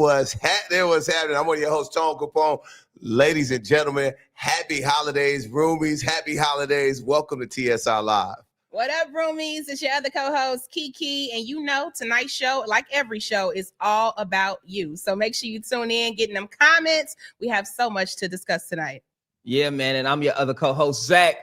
What's happening? I'm one of your hosts, Tone Capone. Ladies and gentlemen, happy holidays, Roomies. Happy holidays. Welcome to TSR Live. What up, Roomies? It's your other co-host, Kiki. And you know, tonight's show, like every show, is all about you. So make sure you tune in, getting them comments. We have so much to discuss tonight. Yeah, man. And I'm your other co-host, Zach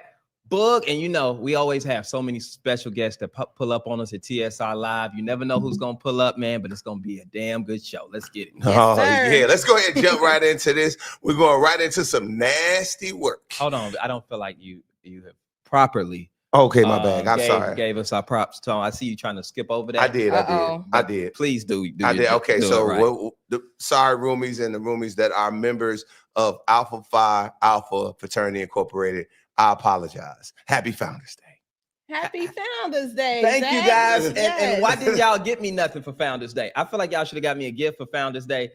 Boog. And you know, we always have so many special guests that pull up on us at TSR Live. You never know who's going to pull up, man, but it's going to be a damn good show. Let's get it. Yeah. Let's go ahead and jump right into this. We're going right into some nasty work. Hold on. I don't feel like you have properly. Okay, my bad. I'm sorry. Gave us our props, Tom. I see you trying to skip over that. I did. Please do. I did. Okay, so right. Sorry, Roomies and the Roomies that are members of Alpha Phi Alpha Fraternity Incorporated. I apologize. Happy Founders Day. Happy Founders Day. Thank Zach. you, guys. Yes. And why didn't y'all get me nothing for Founders Day? I feel like y'all should have got me a gift for Founders Day.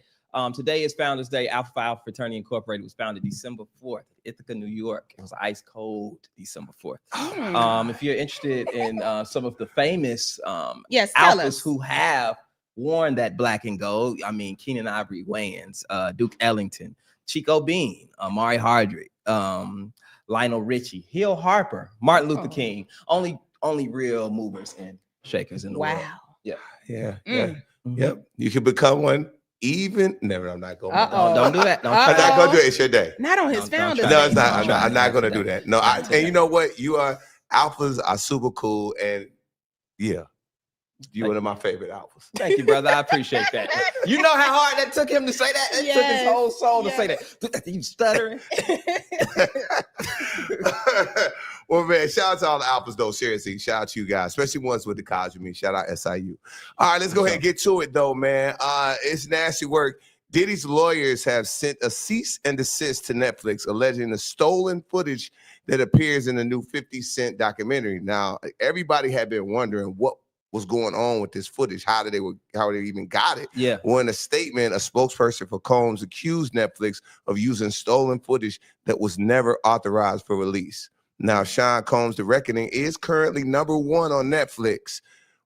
Today is Founders Day. Alpha Phi Alpha Fraternity Incorporated was founded December 4th, Ithaca, New York. It was ice cold December 4th. If you're interested in some of the famous alphas who have worn that black and gold, I mean, Keenan Ivory Wayans, Duke Ellington, Chico Bean, Amari Hardrick, Lionel Richie, Hill Harper, Martin Luther King, only real movers and shakers in the world. Yeah. Yep. You can become one. I'm not going to. Don't do that. I'm not going to do it. It's your day. Not on his Founders Day. No, it's not. I'm not going to do that. No, and you know what? You are alphas are super cool, and yeah, you're one of my favorite alphas. Thank you, brother. I appreciate that. You know how hard that took him to say that? It took his whole soul to say that. You stuttering. Well, man, shout out to all the alphas, though. Seriously, shout out to you guys, especially ones with the college with me. Shout out SIU. All right, let's go ahead and get to it, though, man. It's nasty work. Diddy's lawyers have sent a cease and desist to Netflix, alleging the stolen footage that appears in the new 50 Cent documentary. Now, everybody had been wondering what was going on with this footage, how they even got it. Yeah. Well, in a statement, a spokesperson for Combs accused Netflix of using stolen footage that was never authorized for release. Now, Sean Combs' The Reckoning is currently #1 on Netflix.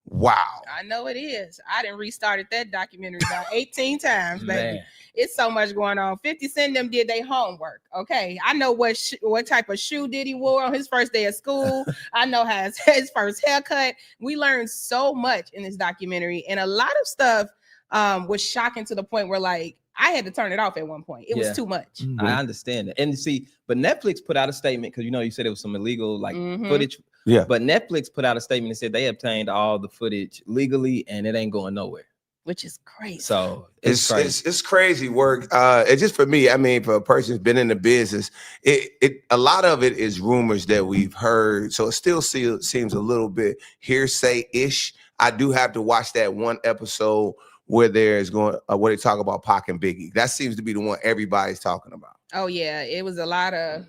Wow. I know it is. I done restarted that documentary about 18 times, baby. Man. It's so much going on. 50 Cent them did their homework. Okay. I know what type of shoe Diddy wore on his first day of school. I know how his first haircut. We learned so much in this documentary. And a lot of stuff was shocking to the point where, like, I had to turn it off at one point. It was too much. I understand that. And see, but Netflix put out a statement because, you know, you said it was some illegal footage. Yeah. But Netflix put out a statement and said they obtained all the footage legally and it ain't going nowhere. Which is crazy. So it's crazy work. It's just for me. I mean, for a person who's been in the business, a lot of it is rumors that we've heard. So it still seems a little bit hearsay-ish. I do have to watch that one episode where there's where they talk about Pac and Biggie. That seems to be the one everybody's talking about. Oh yeah, it was a lot of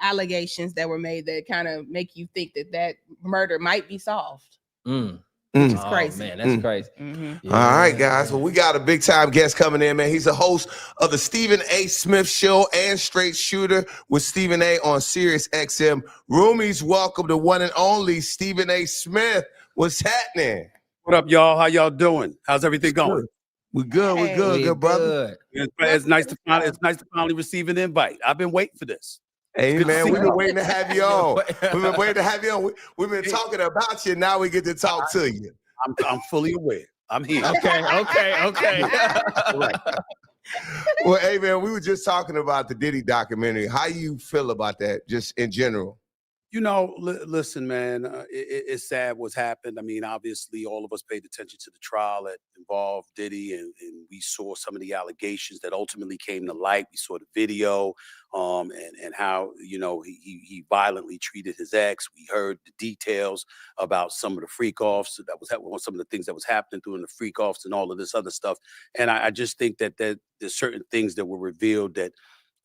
allegations that were made that kind of make you think that murder might be solved. It's crazy. Man, that's crazy. Yeah. All right, guys. Well, we got a big time guest coming in, man. He's a host of the Stephen A. Smith Show and Straight Shooter with Stephen A. on Sirius XM. Roomies, welcome to one and only Stephen A. Smith. What's happening? What up, y'all? How y'all doing? How's everything going? We're good. We're good, brother. It's nice to finally receive an invite. I've been waiting for this. Hey, man, we've been waiting to have you on. We've been waiting to have you on. We've been talking about you. Now we get to talk to you. I'm fully aware. I'm here. Okay. Right. Well, hey, man, we were just talking about the Diddy documentary. How you feel about that, just in general? You know, listen, man, it's sad what's happened. I mean, obviously, all of us paid attention to the trial that involved Diddy, and we saw some of the allegations that ultimately came to light. We saw the video and how, you know, he violently treated his ex. We heard the details about some of the freak-offs that was happening, some of the things that was happening during the freak-offs and all of this other stuff. And I just think that there's certain things that were revealed that,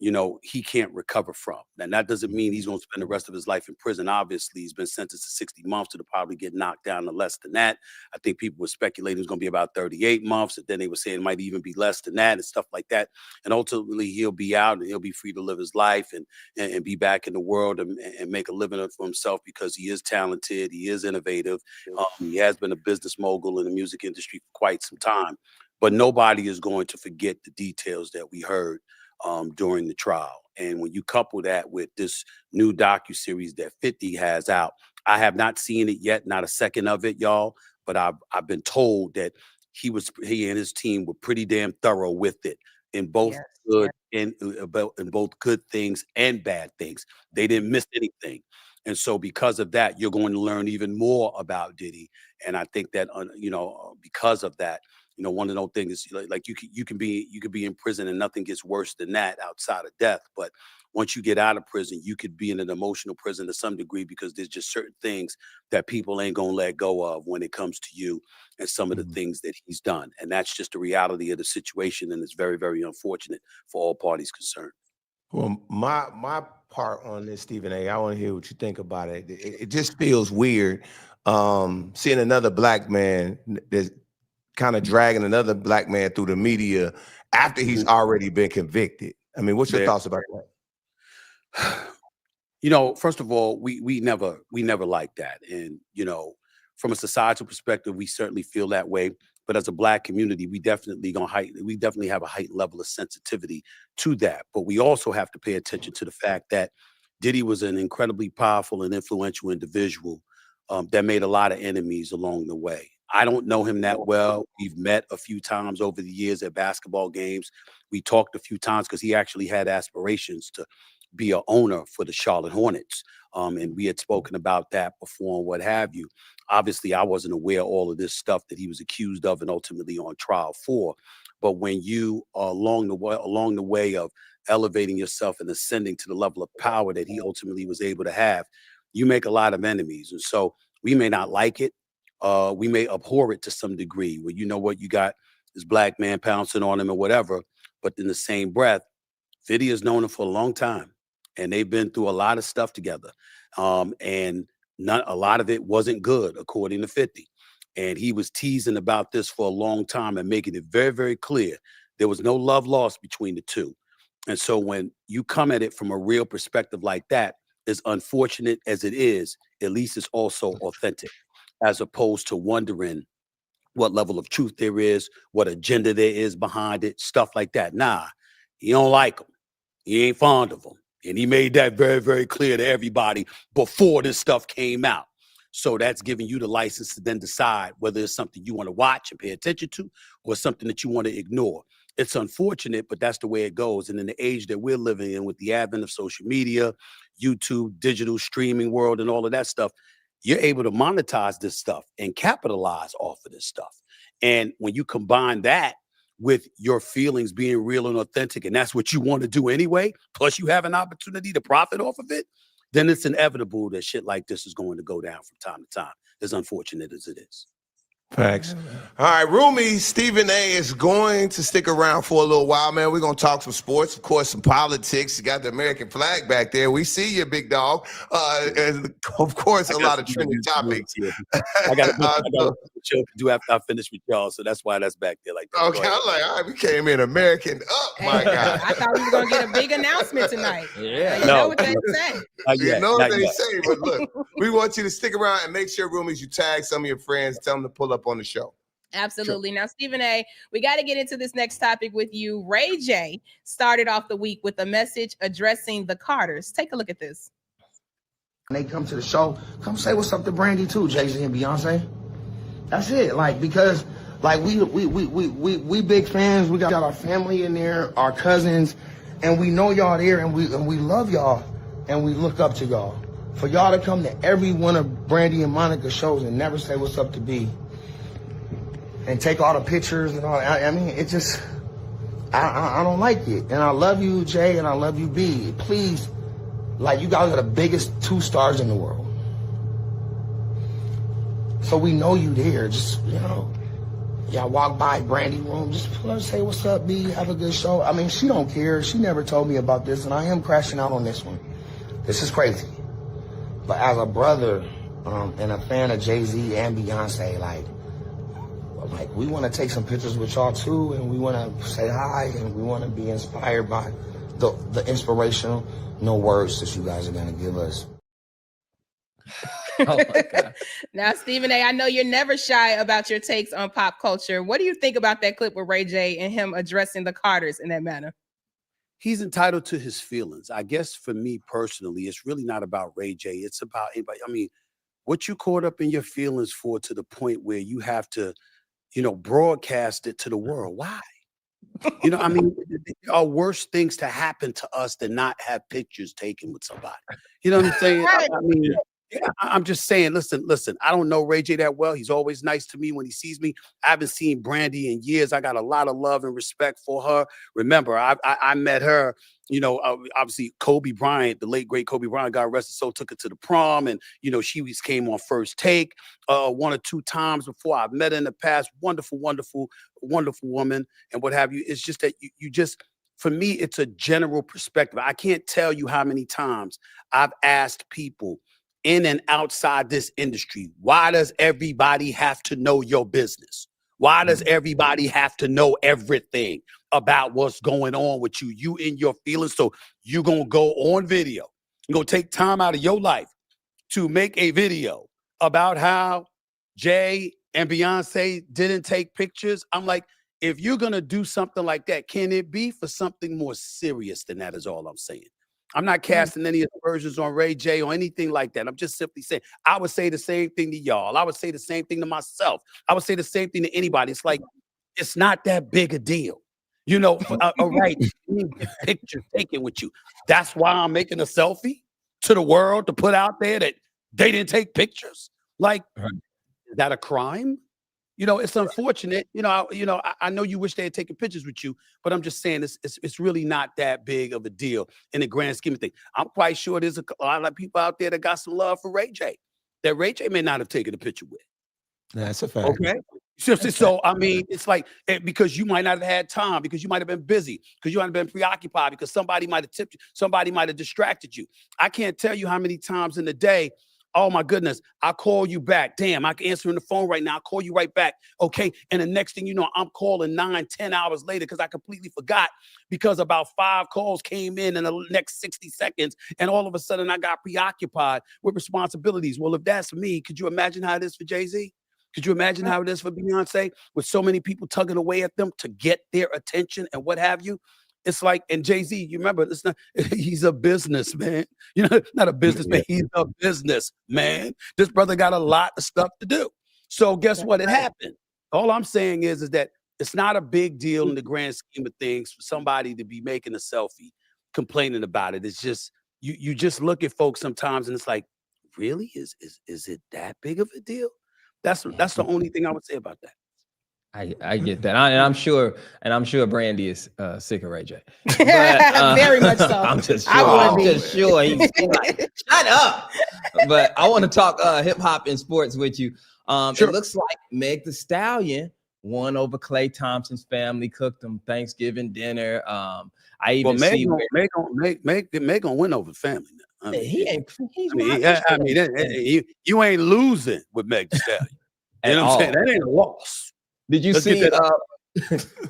you know, he can't recover from. And that doesn't mean he's going to spend the rest of his life in prison. Obviously, he's been sentenced to 60 months to probably get knocked down to less than that. I think people were speculating it's going to be about 38 months. And then they were saying it might even be less than that and stuff like that. And ultimately, he'll be out and he'll be free to live his life and be back in the world and make a living for himself because he is talented. He is innovative. He has been a business mogul in the music industry for quite some time. but nobody is going to forget the details that we heard during the trial. And when you couple that with this new docuseries that 50 has out, I have not seen it yet, not a second of it, y'all, but I've been told that he and his team were pretty damn thorough with it in both good in both good things and bad things. They didn't miss anything. And so because of that, you're going to learn even more about Diddy. And I think that, because of that, one of those things is like you can be in prison and nothing gets worse than that outside of death. But once you get out of prison, you could be in an emotional prison to some degree, because there's just certain things that people ain't going to let go of when it comes to you and some of the things that he's done. And that's just the reality of the situation. And it's very, very unfortunate for all parties concerned. Well, my part on this, Stephen A., I want to hear what you think about it. It just feels weird seeing another black man that's kind of dragging another black man through the media after he's already been convicted. I mean, what's your thoughts about that? First of all, we never liked that. And, from a societal perspective, we certainly feel that way. But as a black community, we definitely have a heightened level of sensitivity to that. But we also have to pay attention to the fact that Diddy was an incredibly powerful and influential individual that made a lot of enemies along the way. I don't know him that well. We've met a few times over the years at basketball games. We talked a few times because he actually had aspirations to be an owner for the Charlotte Hornets. And we had spoken about that before and what have you. Obviously, I wasn't aware of all of this stuff that he was accused of and ultimately on trial for. But when you are along the way of elevating yourself and ascending to the level of power that he ultimately was able to have, you make a lot of enemies. And so we may not like it. We may abhor it to some degree, where you got this black man pouncing on him or whatever. But in the same breath, 50 has known him for a long time, and they've been through a lot of stuff together. And a lot of it wasn't good, according to 50. And he was teasing about this for a long time and making it very, very clear there was no love lost between the two. And so when you come at it from a real perspective like that, as unfortunate as it is, at least it's also authentic, as opposed to wondering what level of truth there is, what agenda there is behind it, stuff like that. Nah, you don't like him. You ain't fond of him. And he made that very, very clear to everybody before this stuff came out. So that's giving you the license to then decide whether it's something you want to watch and pay attention to or something that you want to ignore. It's unfortunate, but that's the way it goes. And in the age that we're living in, with the advent of social media, YouTube, digital streaming world, and all of that stuff, you're able to monetize this stuff and capitalize off of this stuff. And when you combine that with your feelings being real and authentic, and that's what you want to do anyway, plus you have an opportunity to profit off of it, then it's inevitable that shit like this is going to go down from time to time, as unfortunate as it is. Facts. All right, Roomie, Stephen A. is going to stick around for a little while, man. We're going to talk some sports, of course, some politics. You got the American flag back there. We see you, big dog. And of course, a lot of trending topics. I got to do after I finish with y'all, so that's why that's back there like that. Okay, I'm like, all right, we came in American up, my God. I thought we were going to get a big announcement tonight. Yeah. You know what they say. You know what they say, but look, we want you to stick around and make sure, Roomies, you tag some of your friends, tell them to pull up on the show. Absolutely. Sure. Now, Stephen A., we got to get into this next topic with you. Ray J started off the week with a message addressing the Carters. Take a look at this. When they come to the show, come say what's up to Brandy too, Jay-Z and Beyonce. That's it. Because we big fans. We got our family in there, our cousins, and we know y'all there, and we love y'all, and we look up to y'all. For y'all to come to every one of Brandy and Monica's shows and never say what's up to B, and take all the pictures and all. I mean, it just, I don't like it. And I love you, Jay, and I love you, B. Please, you guys are the biggest 2 stars in the world. So we know you there. Just, y'all walk by Brandy room, just pull her, say what's up, B, have a good show. I mean, she don't care. She never told me about this, and I am crashing out on this one. This is crazy. But as a brother and a fan of Jay-Z and Beyonce, we want to take some pictures with y'all too, and we want to say hi, and we want to be inspired by the inspirational words that you guys are going to give us. Oh my God. Now, Stephen A., I know you're never shy about your takes on pop culture. What do you think about that clip with Ray J and him addressing the Carters in that manner? He's entitled to his feelings. I guess for me personally, it's really not about Ray J. It's about anybody. I mean, what you caught up in your feelings for to the point where you have to, broadcast it to the world. Why? I mean, there are worse things to happen to us than not have pictures taken with somebody. You know what I'm saying? Right. I mean, I'm just saying, listen, I don't know Ray J that well. He's always nice to me when he sees me. I haven't seen Brandy in years. I got a lot of love and respect for her. Remember, I met her, obviously Kobe Bryant, the late great Kobe Bryant, got arrested, so took her to the prom. And, she came on First Take 1 or 2 times before. I've met her in the past. Wonderful, wonderful, wonderful woman and what have you. It's just that you just, for me, it's a general perspective. I can't tell you how many times I've asked people in and outside this industry, why does everybody have to know your business? Why does everybody have to know everything about what's going on with you? You in your feelings. So you're going to go on video. You're going to take time out of your life to make a video about how Jay and Beyonce didn't take pictures. I'm like, if you're going to do something like that, can it be for something more serious than that is all I'm saying. I'm not casting any aspersions on Ray J or anything like that. I'm just simply saying, I would say the same thing to y'all. I would say the same thing to myself. I would say the same thing to anybody. It's like, it's not that big a deal. All right, picture taken with you. That's why I'm making a selfie to the world to put out there that they didn't take pictures. Like, is that a crime? It's unfortunate. I know you wish they had taken pictures with you, but I'm just saying it's really not that big of a deal in the grand scheme of things. I'm quite sure there's a lot of people out there that got some love for Ray J that Ray J may not have taken a picture with. That's a fact. Okay. So I mean, it's like because you might not have had time, because you might have been busy, because you might have been preoccupied, because somebody might have tipped you, somebody might have distracted you. I can't tell you how many times in the day. Oh my goodness, I'll call you back. Damn, I can answer on the phone right now. I'll call you right back. Okay. And the next thing you know, I'm calling 9-10 hours later because I completely forgot because about 5 calls came in the next 60 seconds. And all of a sudden I got preoccupied with responsibilities. Well, if that's me, could you imagine how it is for Jay-Z? Could you imagine how it is for Beyonce with so many people tugging away at them to get their attention and what have you? It's like, and Jay-Z, you remember, he's a businessman. Not a businessman, he's a businessman. This brother got a lot of stuff to do. So guess what? It happened. All I'm saying is that it's not a big deal in the grand scheme of things for somebody to be making a selfie, complaining about it. It's just, you just look at folks sometimes and it's like, really? Is it that big of a deal? That's the only thing I would say about that. I get that, and I'm sure Brandy is sick of Ray J. But, very much so. I'm just sure. I'm just sure he's like, shut up. But I want to talk hip hop and sports with you. Sure. It looks like Meg Thee Stallion won over Klay Thompson's family, cooked them Thanksgiving dinner. I even see Meg gonna win over the family now. I mean, you ain't losing with Meg Thee Stallion. You know what I'm saying? That ain't a loss. Did you see?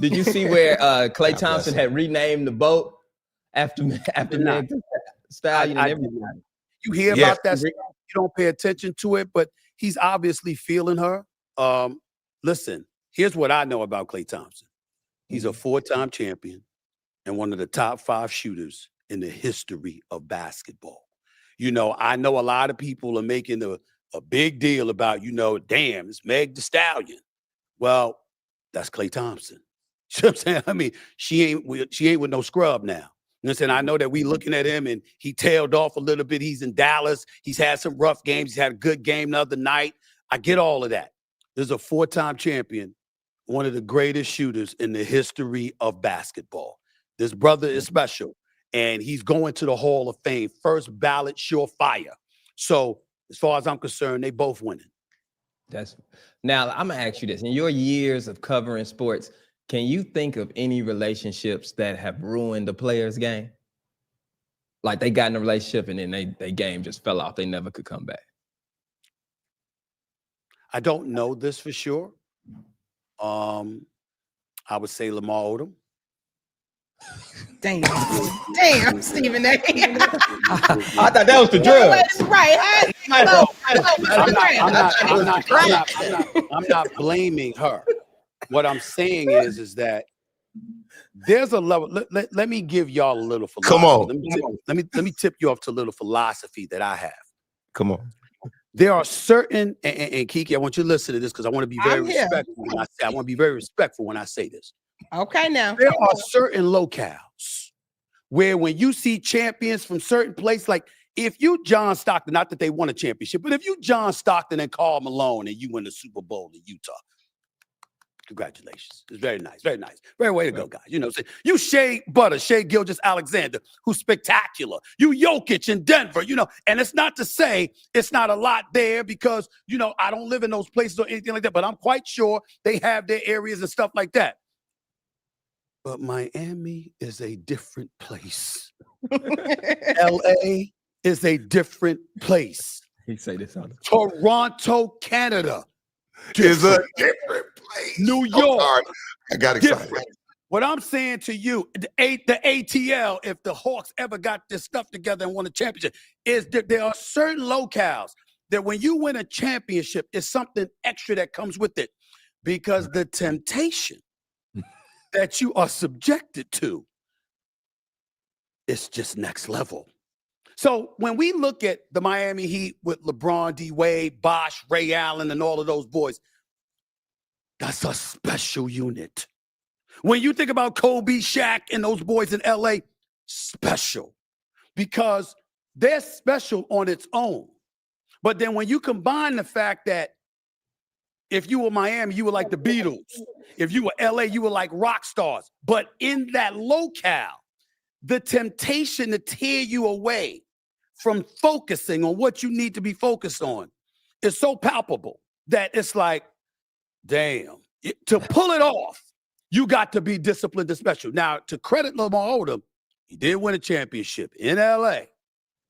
Did you see where Klay Thompson had renamed the boat after Meg Thee Stallion and everybody? You hear about that stuff, you don't pay attention to it, but he's obviously feeling her. Listen, here's what I know about Klay Thompson. He's a 4-time champion and one of the top 5 shooters in the history of basketball. I know a lot of people are making a big deal about, damn, it's Meg Thee Stallion. Well, that's Klay Thompson. You know what I'm saying? I mean, she ain't with no scrub now. You know what I'm saying? I know that we looking at him and he tailed off a little bit. He's in Dallas. He's had some rough games. He's had a good game the other night. I get all of that. There's a 4-time champion, one of the greatest shooters in the history of basketball. This brother is special, and he's going to the Hall of Fame. First ballot, surefire. So as far as I'm concerned, they both winning. Now I'm gonna ask you this: in your years of covering sports, can you think of any relationships that have ruined the player's game? Like they got in a relationship and then they game just fell off. They never could come back. I don't know this for sure. I would say Lamar Odom. Damn, Stephen A. I thought that was the drug. Right. I'm not blaming her. What I'm saying is that there's a level. Let me give y'all a little philosophy. Come on. Let me tip you off to a little philosophy that I have. Come on. There are certain and Kiki, I want you to listen to this because I want to be very respectful when I say. I want to be very respectful when I say this. Okay, now there are certain locales where when you see champions from certain places, like if you John Stockton, not that they won a championship, but if you John Stockton and Karl Malone and you win the Super Bowl in Utah, congratulations. It's very nice, very nice. Very way to go, guys. You know, you Shea Gilgeous-Alexander, who's spectacular. You Jokic in Denver, you know, and it's not to say it's not a lot there because, you know, I don't live in those places or anything like that, but I'm quite sure they have their areas and stuff like that. But Miami is a different place. LA is a different place. He say this on Toronto, Canada is a different place. New York. I got excited. Different. What I'm saying to you, the ATL, if the Hawks ever got this stuff together and won a championship, is that there are certain locales that when you win a championship, it's something extra that comes with it because the temptation that you are subjected to is just next level. So when we look at the Miami Heat with LeBron, D. Wade, Bosh, Ray Allen, and all of those boys, that's a special unit. When you think about Kobe, Shaq, and those boys in LA, special. Because they're special on its own. But then when you combine the fact that if you were Miami, you were like the Beatles. If you were LA, you were like rock stars. But in that locale, the temptation to tear you away from focusing on what you need to be focused on is so palpable that it's like, damn, to pull it off, you got to be disciplined and special. Now, to credit Lamar Odom, he did win a championship in LA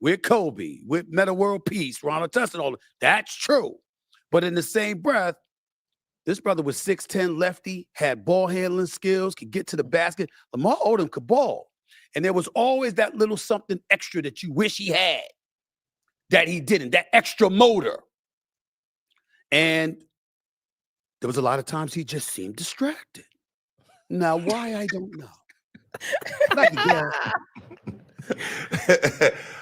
with Kobe, with Meta World Peace, Ronald Test, all that. That's true. But in the same breath, this brother was 6'10", lefty, had ball handling skills, could get to the basket. Lamar Odom could ball. And there was always that little something extra that you wish he had that he didn't, that extra motor. And there was a lot of times he just seemed distracted. Now, why, I don't know.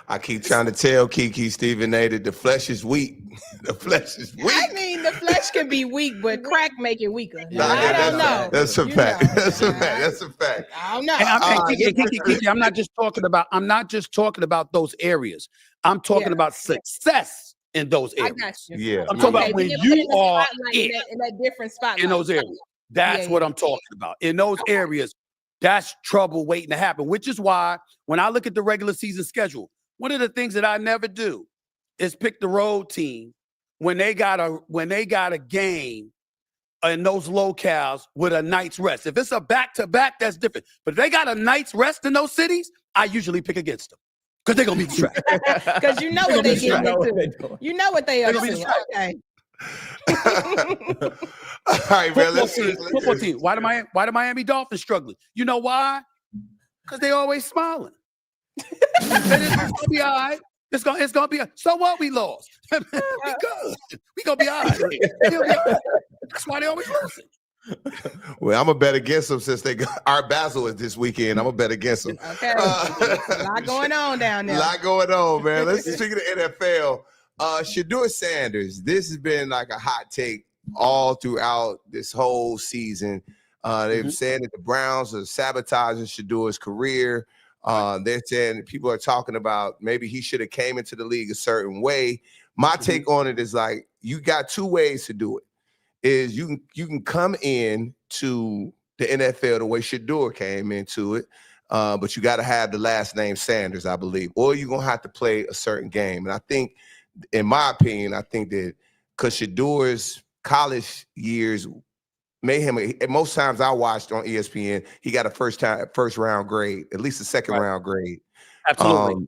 I keep trying to tell Kiki Stephen A that the flesh is weak. The flesh is weak. I mean, the flesh can be weak, but crack make it weaker. I don't know. That's a fact. That's a fact. That's a fact. I don't know. Kiki, I'm not just talking about those areas. I'm talking about success in those areas. I got you. Yeah. I'm talking about when you are in that different spot in those areas. That's what I'm talking about. In those areas, that's trouble waiting to happen, which is why when I look at the regular season schedule, one of the things that I never do is pick the road team when they got a game in those locales with a night's rest. If it's a back-to-back, that's different. But if they got a night's rest in those cities, I usually pick against them because they're going to be distracted. Because you know what they get into. You know what they are doing. Okay. All right, man. Let's see. Football team. Why the Miami Dolphins struggling? You know why? Because they always smiling. It's gonna be all right. It's gonna be. So what? We lost. We good. We gonna be all right. That's why they always losing. Well, I'm gonna bet against them since they got our Basel is this weekend. I'm gonna bet against them. Okay. A lot going on down there. A lot going on, man. Let's speak of the NFL. Shedeur Sanders. This has been like a hot take all throughout this whole season. They've said that the Browns are sabotaging Shedeur's career. They're saying people are talking about maybe he should have came into the league a certain way. My take on it is like you got two ways to do it. Is you can come in to the NFL the way Shedeur came into it, but you got to have the last name Sanders, I believe, or you're gonna have to play a certain game. And I think, in my opinion, I think that because Shedeur's college years made him, most times I watched on ESPN, he got a first round grade, at least a second round grade. Absolutely.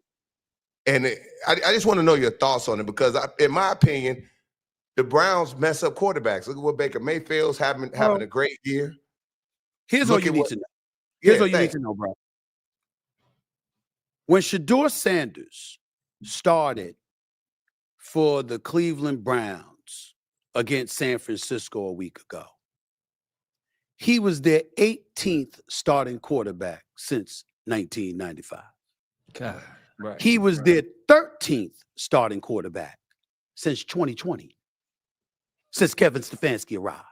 I just want to know your thoughts on it because in my opinion, the Browns mess up quarterbacks. Look at what Baker Mayfield's having a great year. Here's what you need to know. Here's what you need to know, bro. When Shedeur Sanders started for the Cleveland Browns against San Francisco a week ago, he was their 18th starting quarterback since 1995. God, right. He was their 13th starting quarterback since 2020, since Kevin Stefanski arrived.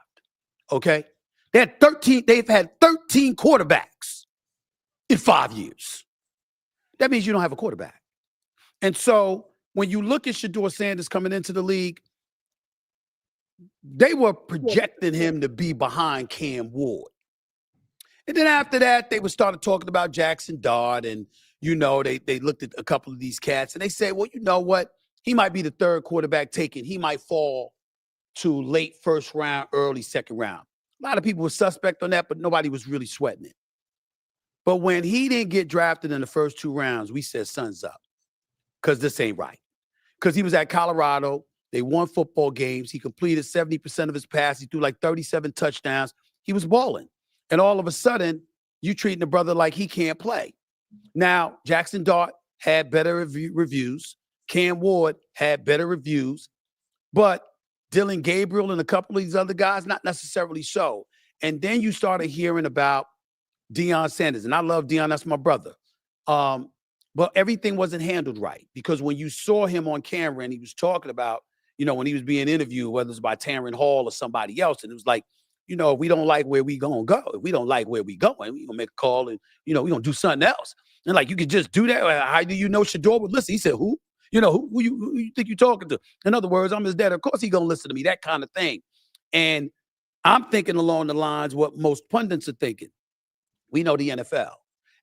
Okay? They've had 13 quarterbacks in 5 years. That means you don't have a quarterback. And so when you look at Shedeur Sanders coming into the league, they were projecting him to be behind Cam Ward. And then after that, they started talking about Jackson Dart, and, you know, they looked at a couple of these cats, and they said, well, you know what? He might be the third quarterback taken. He might fall to late first round, early second round. A lot of people were suspect on that, but nobody was really sweating it. But when he didn't get drafted in the first 2 rounds, we said, sun's up, because this ain't right. Because he was at Colorado. They won football games. He completed 70% of his passes. He threw like 37 touchdowns. He was balling. And all of a sudden, you treating the brother like he can't play. Now, Jackson Dart had better reviews. Cam Ward had better reviews. But Dylan Gabriel and a couple of these other guys, not necessarily so. And then you started hearing about Deion Sanders. And I love Deion. That's my brother. But everything wasn't handled right. Because when you saw him on camera and he was talking about, you know, when he was being interviewed, whether it's by Taryn Hall or somebody else, and it was like, you know, if we don't like where we gonna go, if we don't like where we going, we gonna make a call and, you know, we gonna do something else. And like, you could just do that. How do you know Shedeur would listen? He said, who? You know, who you think you're talking to? In other words, I'm his dad. Of course he gonna listen to me, that kind of thing. And I'm thinking along the lines what most pundits are thinking. We know the NFL,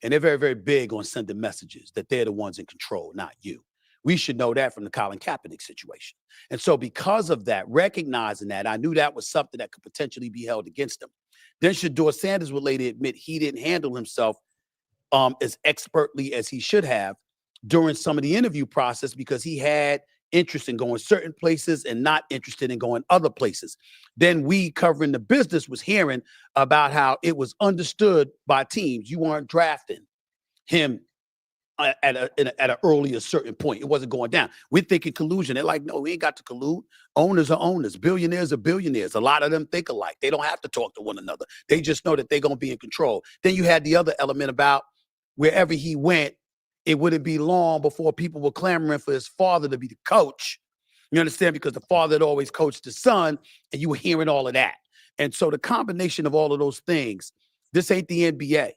and they're very, very big on sending messages that they're the ones in control, not you. We should know that from the Colin Kaepernick situation. And so because of that, recognizing that, I knew that was something that could potentially be held against him. Then Shedeur Sanders would later admit he didn't handle himself as expertly as he should have during some of the interview process because he had interest in going certain places and not interested in going other places. Then we, covering the business, was hearing about how it was understood by teams. You weren't drafting him at an earlier certain point. It wasn't going down. We're thinking collusion. They're like, no, we ain't got to collude. Owners are owners. Billionaires are billionaires. A lot of them think alike. They don't have to talk to one another. They just know that they're going to be in control. Then you had the other element about wherever he went, it wouldn't be long before people were clamoring for his father to be the coach. You understand? Because the father had always coached the son, and you were hearing all of that. And so the combination of all of those things, this ain't the NBA.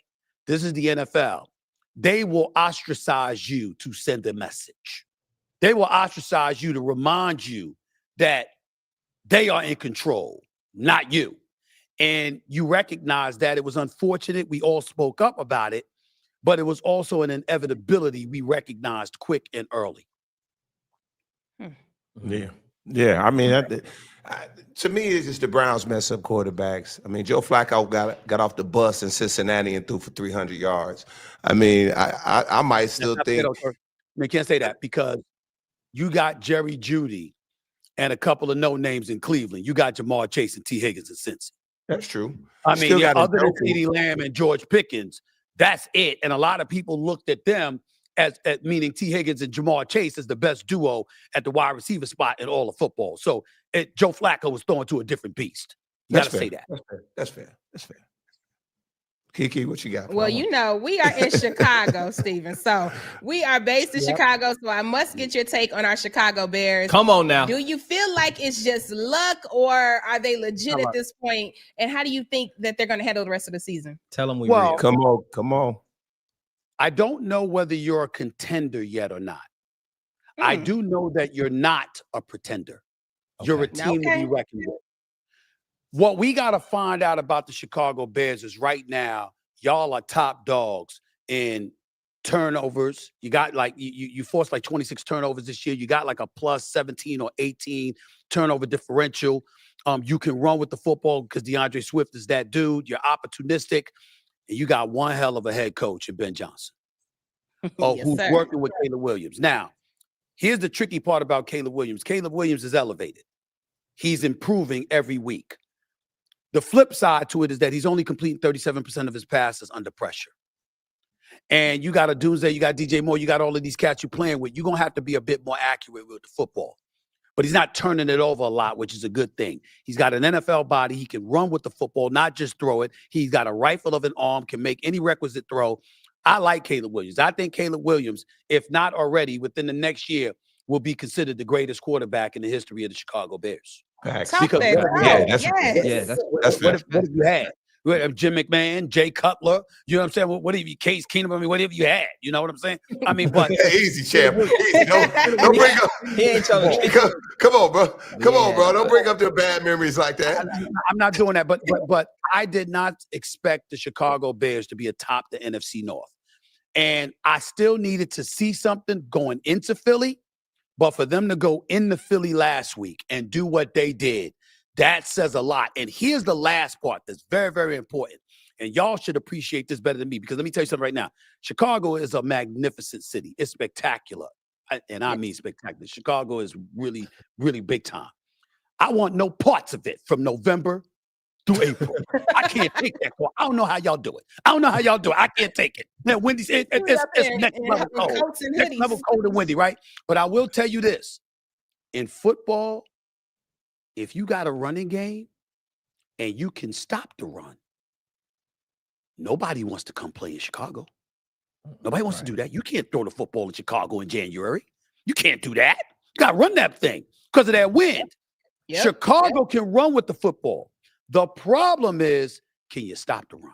This is the NFL. They will ostracize you to send a message. They will ostracize you to remind you that they are in control, not you. And you recognize that it was unfortunate. We all spoke up about it, but it was also an inevitability we recognized quick and early. Yeah. Yeah. I mean, to me, it's just the Browns mess up quarterbacks. I mean, Joe Flacco got off the bus in Cincinnati and threw for 300 yards. I mean, I might still think. I can't say that because you got Jerry Jeudy and a couple of no names in Cleveland. You got Jamar Chase and T. Higgins in Cincy. That's true. I mean, other than CeeDee Lamb and George Pickens, that's it. And a lot of people looked at them as meaning T. Higgins and Jamar Chase as the best duo at the wide receiver spot in all of football. So Joe Flacco was throwing to a different beast. You got to say that. That's fair. Kiki, what you got? Well, you know, we are in Chicago, Steven. So we are based in Chicago. So I must get your take on our Chicago Bears. Come on now. Do you feel like it's just luck or are they legit at this point? And how do you think that they're going to handle the rest of the season? Tell them we real. Come on. I don't know whether you're a contender yet or not. I do know that you're not a pretender. Okay. You're a team to be reckoned with. What we got to find out about the Chicago Bears is right now, y'all are top dogs in turnovers. You got like, you forced like 26 turnovers this year. You got like a plus 17 or 18 turnover differential. You can run with the football because DeAndre Swift is that dude. You're opportunistic. And you got one hell of a head coach in Ben Johnson, who's working with Caleb Williams. Now, here's the tricky part about Caleb Williams. Caleb Williams is elevated. He's improving every week. The flip side to it is that he's only completing 37% of his passes under pressure. And you got a Doomsday, you got DJ Moore, you got all of these cats you're playing with. You're going to have to be a bit more accurate with the football. But he's not turning it over a lot, which is a good thing. He's got an NFL body. He can run with the football, not just throw it. He's got a rifle of an arm, can make any requisite throw. I like Caleb Williams. I think Caleb Williams, if not already, within the next year, will be considered the greatest quarterback in the history of the Chicago Bears. Facts. Because That's what have you had? Jim McMahon, Jay Cutler, you know what I'm saying? What have you, Case Keenum? I mean, what have you had? You know what I'm saying? I mean, but easy, champ. Easy. Don't bring up. He ain't trying to. Come on, bro. Come on, bro. Don't bring up the bad memories like that. I'm not doing that. But I did not expect the Chicago Bears to be atop the NFC North, and I still needed to see something going into Philly. But for them to go into Philly last week and do what they did, that says a lot. And here's the last part that's very, very important. And y'all should appreciate this better than me, because let me tell you something right now. Chicago is a magnificent city. It's spectacular. And I mean spectacular. Chicago is really, really big time. I want no parts of it from November through April. I can't take that. I don't know how y'all do it. I can't take it. Now, Wendy's, it's next level cold. Next level cold and windy, right? But I will tell you this. In football, if you got a running game and you can stop the run, nobody wants to come play in Chicago. Nobody wants to do that. You can't throw the football in Chicago in January. You can't do that. You got to run that thing because of that wind. Yep. Chicago can run with the football. The problem is, can you stop the run?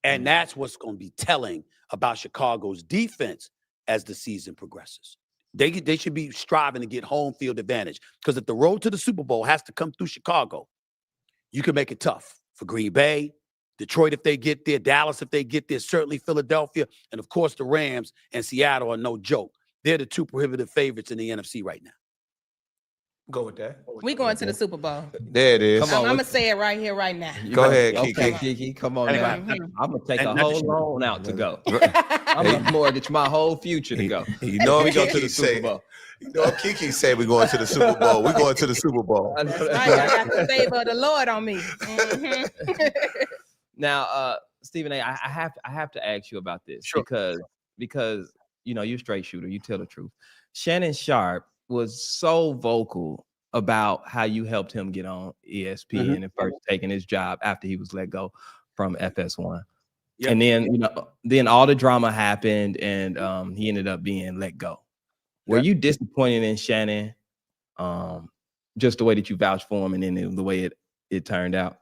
And that's what's going to be telling about Chicago's defense as the season progresses. They should be striving to get home field advantage, because if the road to the Super Bowl has to come through Chicago, you can make it tough for Green Bay, Detroit if they get there, Dallas if they get there, certainly Philadelphia, and of course the Rams and Seattle are no joke. They're the two prohibitive favorites in the NFC right now. Go with that. We going to the Super Bowl. There it is. I'm gonna say it right here, right now. Go ahead, okay, Kiki. Come on, I'm gonna take a whole loan out to go. I'm gonna mortgage my whole future to go. You know, we go to the Super Bowl. You know, Kiki said we're going to the Super Bowl. We're going to the Super Bowl. Right, I got the favor of the Lord on me. Now, Stephen A., I have to ask you about this. Sure. because you know you're a straight shooter. You tell the truth. Shannon Sharpe was so vocal about how you helped him get on ESPN and first taking his job after he was let go from FS1. Yep. And then, then all the drama happened and he ended up being let go. Were you disappointed in Shannon, just the way that you vouched for him and then the way it turned out?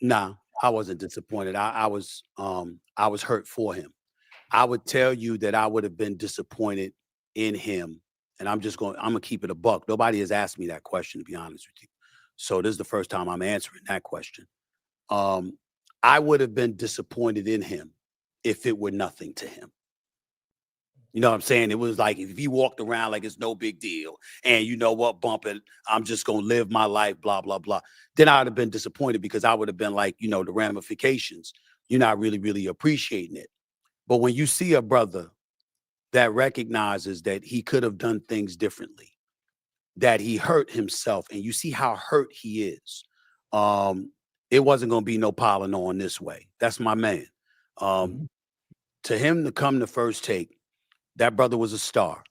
Nah, I wasn't disappointed. I was hurt for him. I would tell you that I would have been disappointed in him. And I'm gonna keep it a buck. Nobody has asked me that question, to be honest with you. So this is the first time I'm answering that question. I would have been disappointed in him if it were nothing to him. You know what I'm saying? It was like if he walked around like it's no big deal and you know what, bump it, I'm just gonna live my life, blah, blah, blah. Then I would have been disappointed, because I would have been like, the ramifications, you're not really, really appreciating it. But when you see a brother that recognizes that he could have done things differently, that he hurt himself, and you see how hurt he is, it wasn't going to be no piling on this way. That's my man. To him to come to First Take, that brother was a star,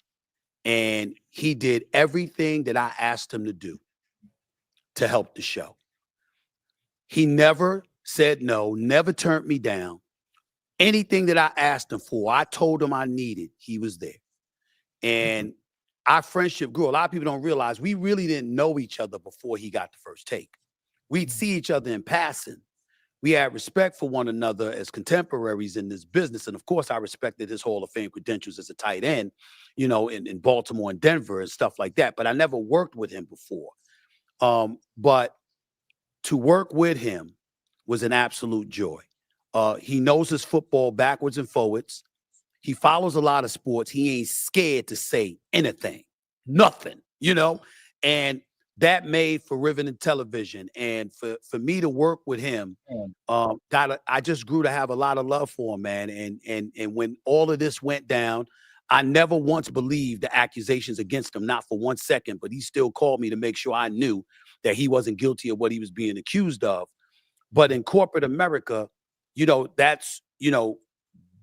and he did everything that I asked him to do to help the show. He never said no, never turned me down. Anything that I asked him for, I told him I needed, he was there. And our friendship grew. A lot of people don't realize we really didn't know each other before he got the First Take. We'd see each other in passing. We had respect for one another as contemporaries in this business. And of course, I respected his Hall of Fame credentials as a tight end, in Baltimore and Denver and stuff like that. But I never worked with him before. But to work with him was an absolute joy. He knows his football backwards and forwards. He follows a lot of sports. He ain't scared to say anything, nothing, and that made for riveting television. And for me to work with him, I just grew to have a lot of love for him, man. And when all of this went down, I never once believed the accusations against him, not for 1 second, but he still called me to make sure I knew that he wasn't guilty of what he was being accused of. But in corporate America, that's,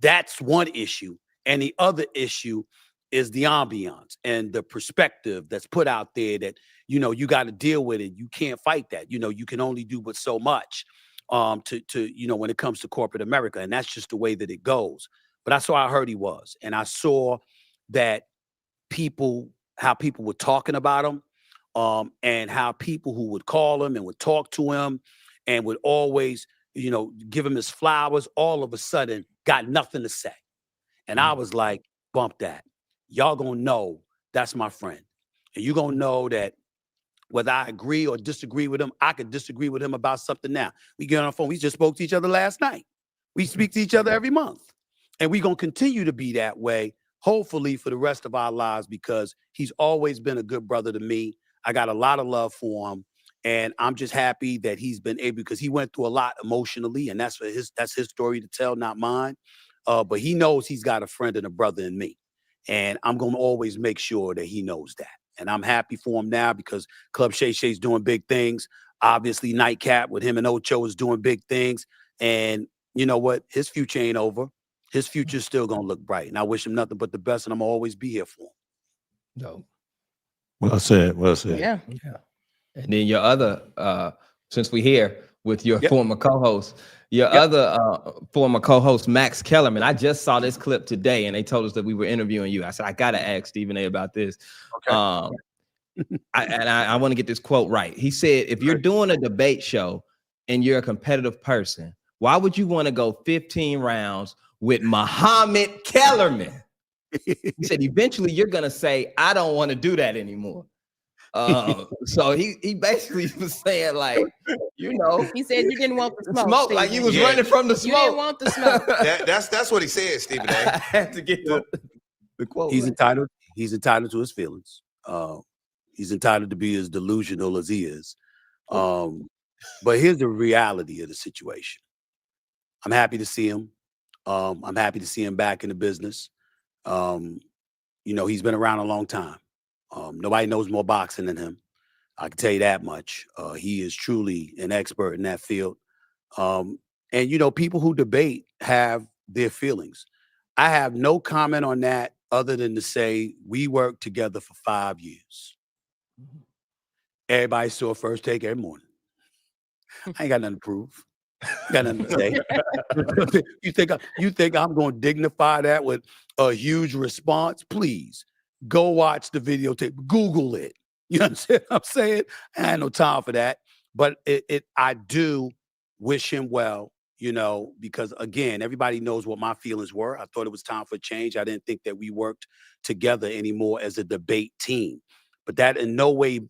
That's one issue. And the other issue is the ambiance and the perspective that's put out there that, you know, you got to deal with it. You can't fight that. You know, you can only do but so much to you know, when it comes to corporate America. And that's just the way that it goes. But I saw how hurt he was. And I saw that how people were talking about him, and how people who would call him and would talk to him and would always, you know, give him his flowers, all of a sudden got nothing to say. And I was like, bump that. Y'all gonna know that's my friend. And you're gonna know that whether I agree or disagree with him, I could disagree with him about something now. We get on the phone. We just spoke to each other last night. We speak to each other every month. And we're gonna continue to be that way, hopefully for the rest of our lives, because he's always been a good brother to me. I got a lot of love for him. And I'm just happy that he's been able, because he went through a lot emotionally, and that's his story to tell, not mine. But he knows he's got a friend and a brother in me. And I'm going to always make sure that he knows that. And I'm happy for him now because Club Shay Shay's doing big things. Obviously, Nightcap with him and Ocho is doing big things. And you know what? His future ain't over. His future's still going to look bright. And I wish him nothing but the best, and I'm going to always be here for him. No. Well said. Well said. Yeah. And then your other, since we're here with your former co-host, former co-host, Max Kellerman. I just saw this clip today, and they told us that we were interviewing you. I said, I got to ask Stephen A. about this. Okay. I want to get this quote right. He said, if you're doing a debate show and you're a competitive person, why would you want to go 15 rounds with Muhammad Kellerman? He said, eventually you're going to say, I don't want to do that anymore. So he basically was saying, like, you know, he said you didn't want the smoke, like you was running from the smoke. You didn't want the smoke. That's what he said, Stephen A. I had to get the quote. He's entitled to his feelings. He's entitled to be as delusional as he is. But here's the reality of the situation. I'm happy to see him. I'm happy to see him back in the business. You know, he's been around a long time. Nobody knows more boxing than him. I can tell you that much. He is truly an expert in that field. And, you know, people who debate have their feelings. I have no comment on that other than to say we worked together for 5 years. Everybody saw First Take every morning. I ain't got nothing to prove. Got nothing to say. You think I'm going to dignify that with a huge response? Please go watch the videotape. Google it. You understand what I'm saying? I had no time for that. But I do wish him well, you know, because again, everybody knows what my feelings were. I thought it was time for a change. I didn't think that we worked together anymore as a debate team. But that in no way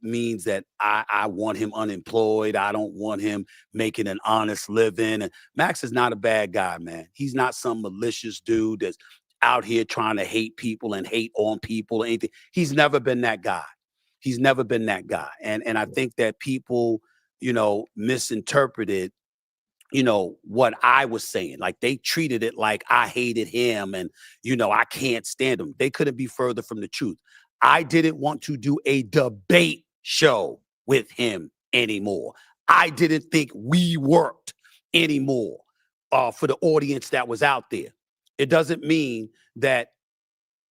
means that I want him unemployed. I don't want him making an honest living. And Max is not a bad guy, man. He's not some malicious dude that's out here trying to hate people and hate on people or anything. He's never been that guy. He's never been that guy. And I think that people, you know, misinterpreted, you know, what I was saying. Like they treated it like I hated him and, you know, I can't stand him. They couldn't be further from the truth. I didn't want to do a debate show with him anymore. I didn't think we worked anymore for the audience that was out there. It doesn't mean that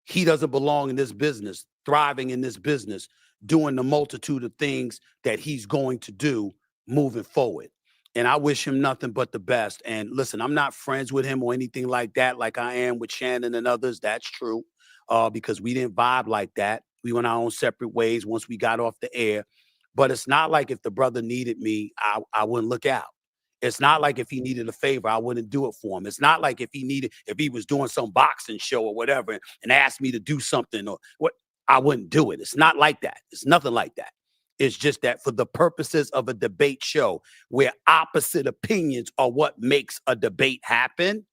he doesn't belong in this business, thriving in this business, doing the multitude of things that he's going to do moving forward. And I wish him nothing but the best. And listen, I'm not friends with him or anything like that, like I am with Shannon and others. That's true, because we didn't vibe like that. We went our own separate ways once we got off the air. But it's not like if the brother needed me, I wouldn't look out. It's not like if he needed a favor, I wouldn't do it for him. It's not like if he was doing some boxing show or whatever and asked me to do something or what, I wouldn't do it. It's not like that. It's nothing like that. It's just that for the purposes of a debate show where opposite opinions are what makes a debate happen,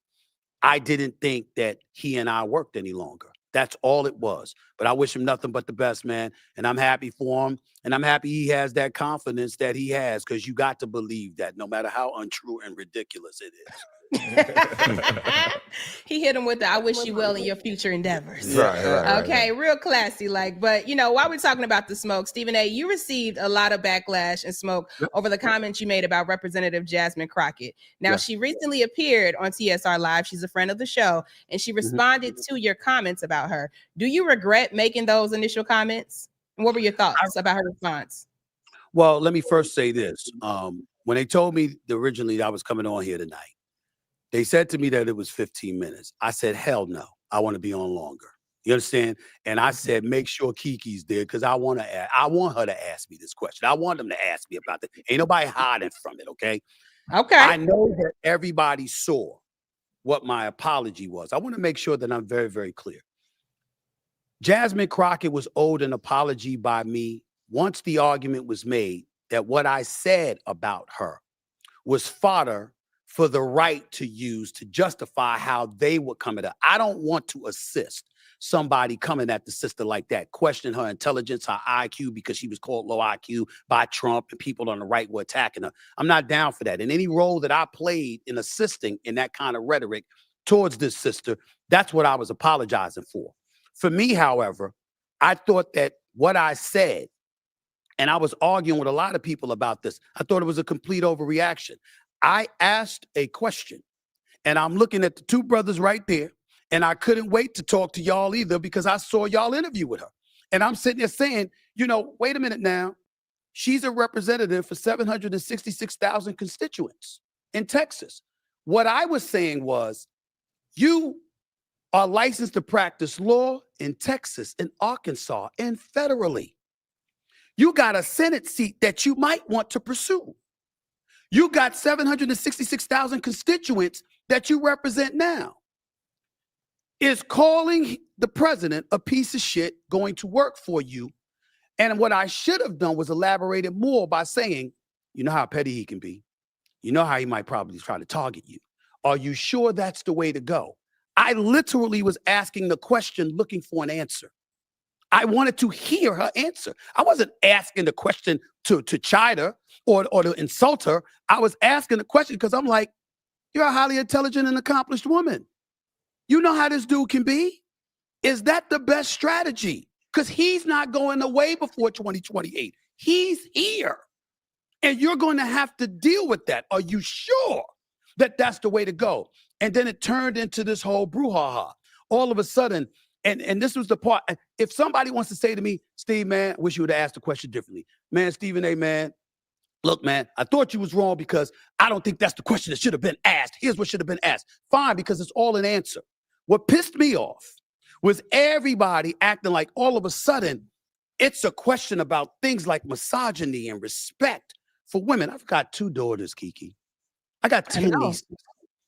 I didn't think that he and I worked any longer. That's all it was. But I wish him nothing but the best, man. And I'm happy for him. And I'm happy he has that confidence that he has, because you got to believe that no matter how untrue and ridiculous it is. He hit him with the "I wish you well in your future endeavors." Right. Okay, real classy. Like, but while we're talking about the smoke, Stephen A., you received a lot of backlash and smoke over the comments you made about Representative Jasmine Crockett. Now, she recently appeared on TSR Live. She's a friend of the show, and she responded to your comments about her. Do you regret making those initial comments? And what were your thoughts about her response? Well, let me first say this. When they told me originally that I was coming on here tonight, they said to me that it was 15 minutes. I said, hell no, I want to be on longer. You understand? And I said, make sure Kiki's there because I want her to ask me this question. I want them to ask me about it. Ain't nobody hiding from it, okay? Okay. I know that everybody saw what my apology was. I want to make sure that I'm very, very clear. Jasmine Crockett was owed an apology by me once the argument was made that what I said about her was fodder for the right to use to justify how they would come at her. I don't want to assist somebody coming at the sister like that, question her intelligence, her IQ, because she was called low IQ by Trump and people on the right were attacking her. I'm not down for that. And any role that I played in assisting in that kind of rhetoric towards this sister, that's what I was apologizing for. For me, however, I thought that what I said, and I was arguing with a lot of people about this, I thought it was a complete overreaction. I asked a question, and I'm looking at the two brothers right there, and I couldn't wait to talk to y'all either because I saw y'all interview with her. And I'm sitting there saying, wait a minute now. She's a representative for 766,000 constituents in Texas. What I was saying was, you are licensed to practice law in Texas, in Arkansas, and federally. You got a Senate seat that you might want to pursue. You got 766,000 constituents that you represent now. Is calling the president a piece of shit going to work for you? And what I should have done was elaborated more by saying, you know how petty he can be. You know how he might probably try to target you. Are you sure that's the way to go? I literally was asking the question looking for an answer. I wanted to hear her answer. I wasn't asking the question to chide her or to insult her. I was asking the question because I'm like, you're a highly intelligent and accomplished woman. You know how this dude can be? Is that the best strategy? Because he's not going away before 2028. He's here. And you're going to have to deal with that. Are you sure that that's the way to go? And then it turned into this whole brouhaha. All of a sudden, and this was the part, if somebody wants to say to me, Steve, man, I wish you would have asked the question differently. Man, Stephen A., man, look, man, I thought you was wrong because I don't think that's the question that should have been asked. Here's what should have been asked. Fine, because it's all an answer. What pissed me off was everybody acting like all of a sudden it's a question about things like misogyny and respect for women. I've got 2 daughters, Kiki. I got 10 nieces.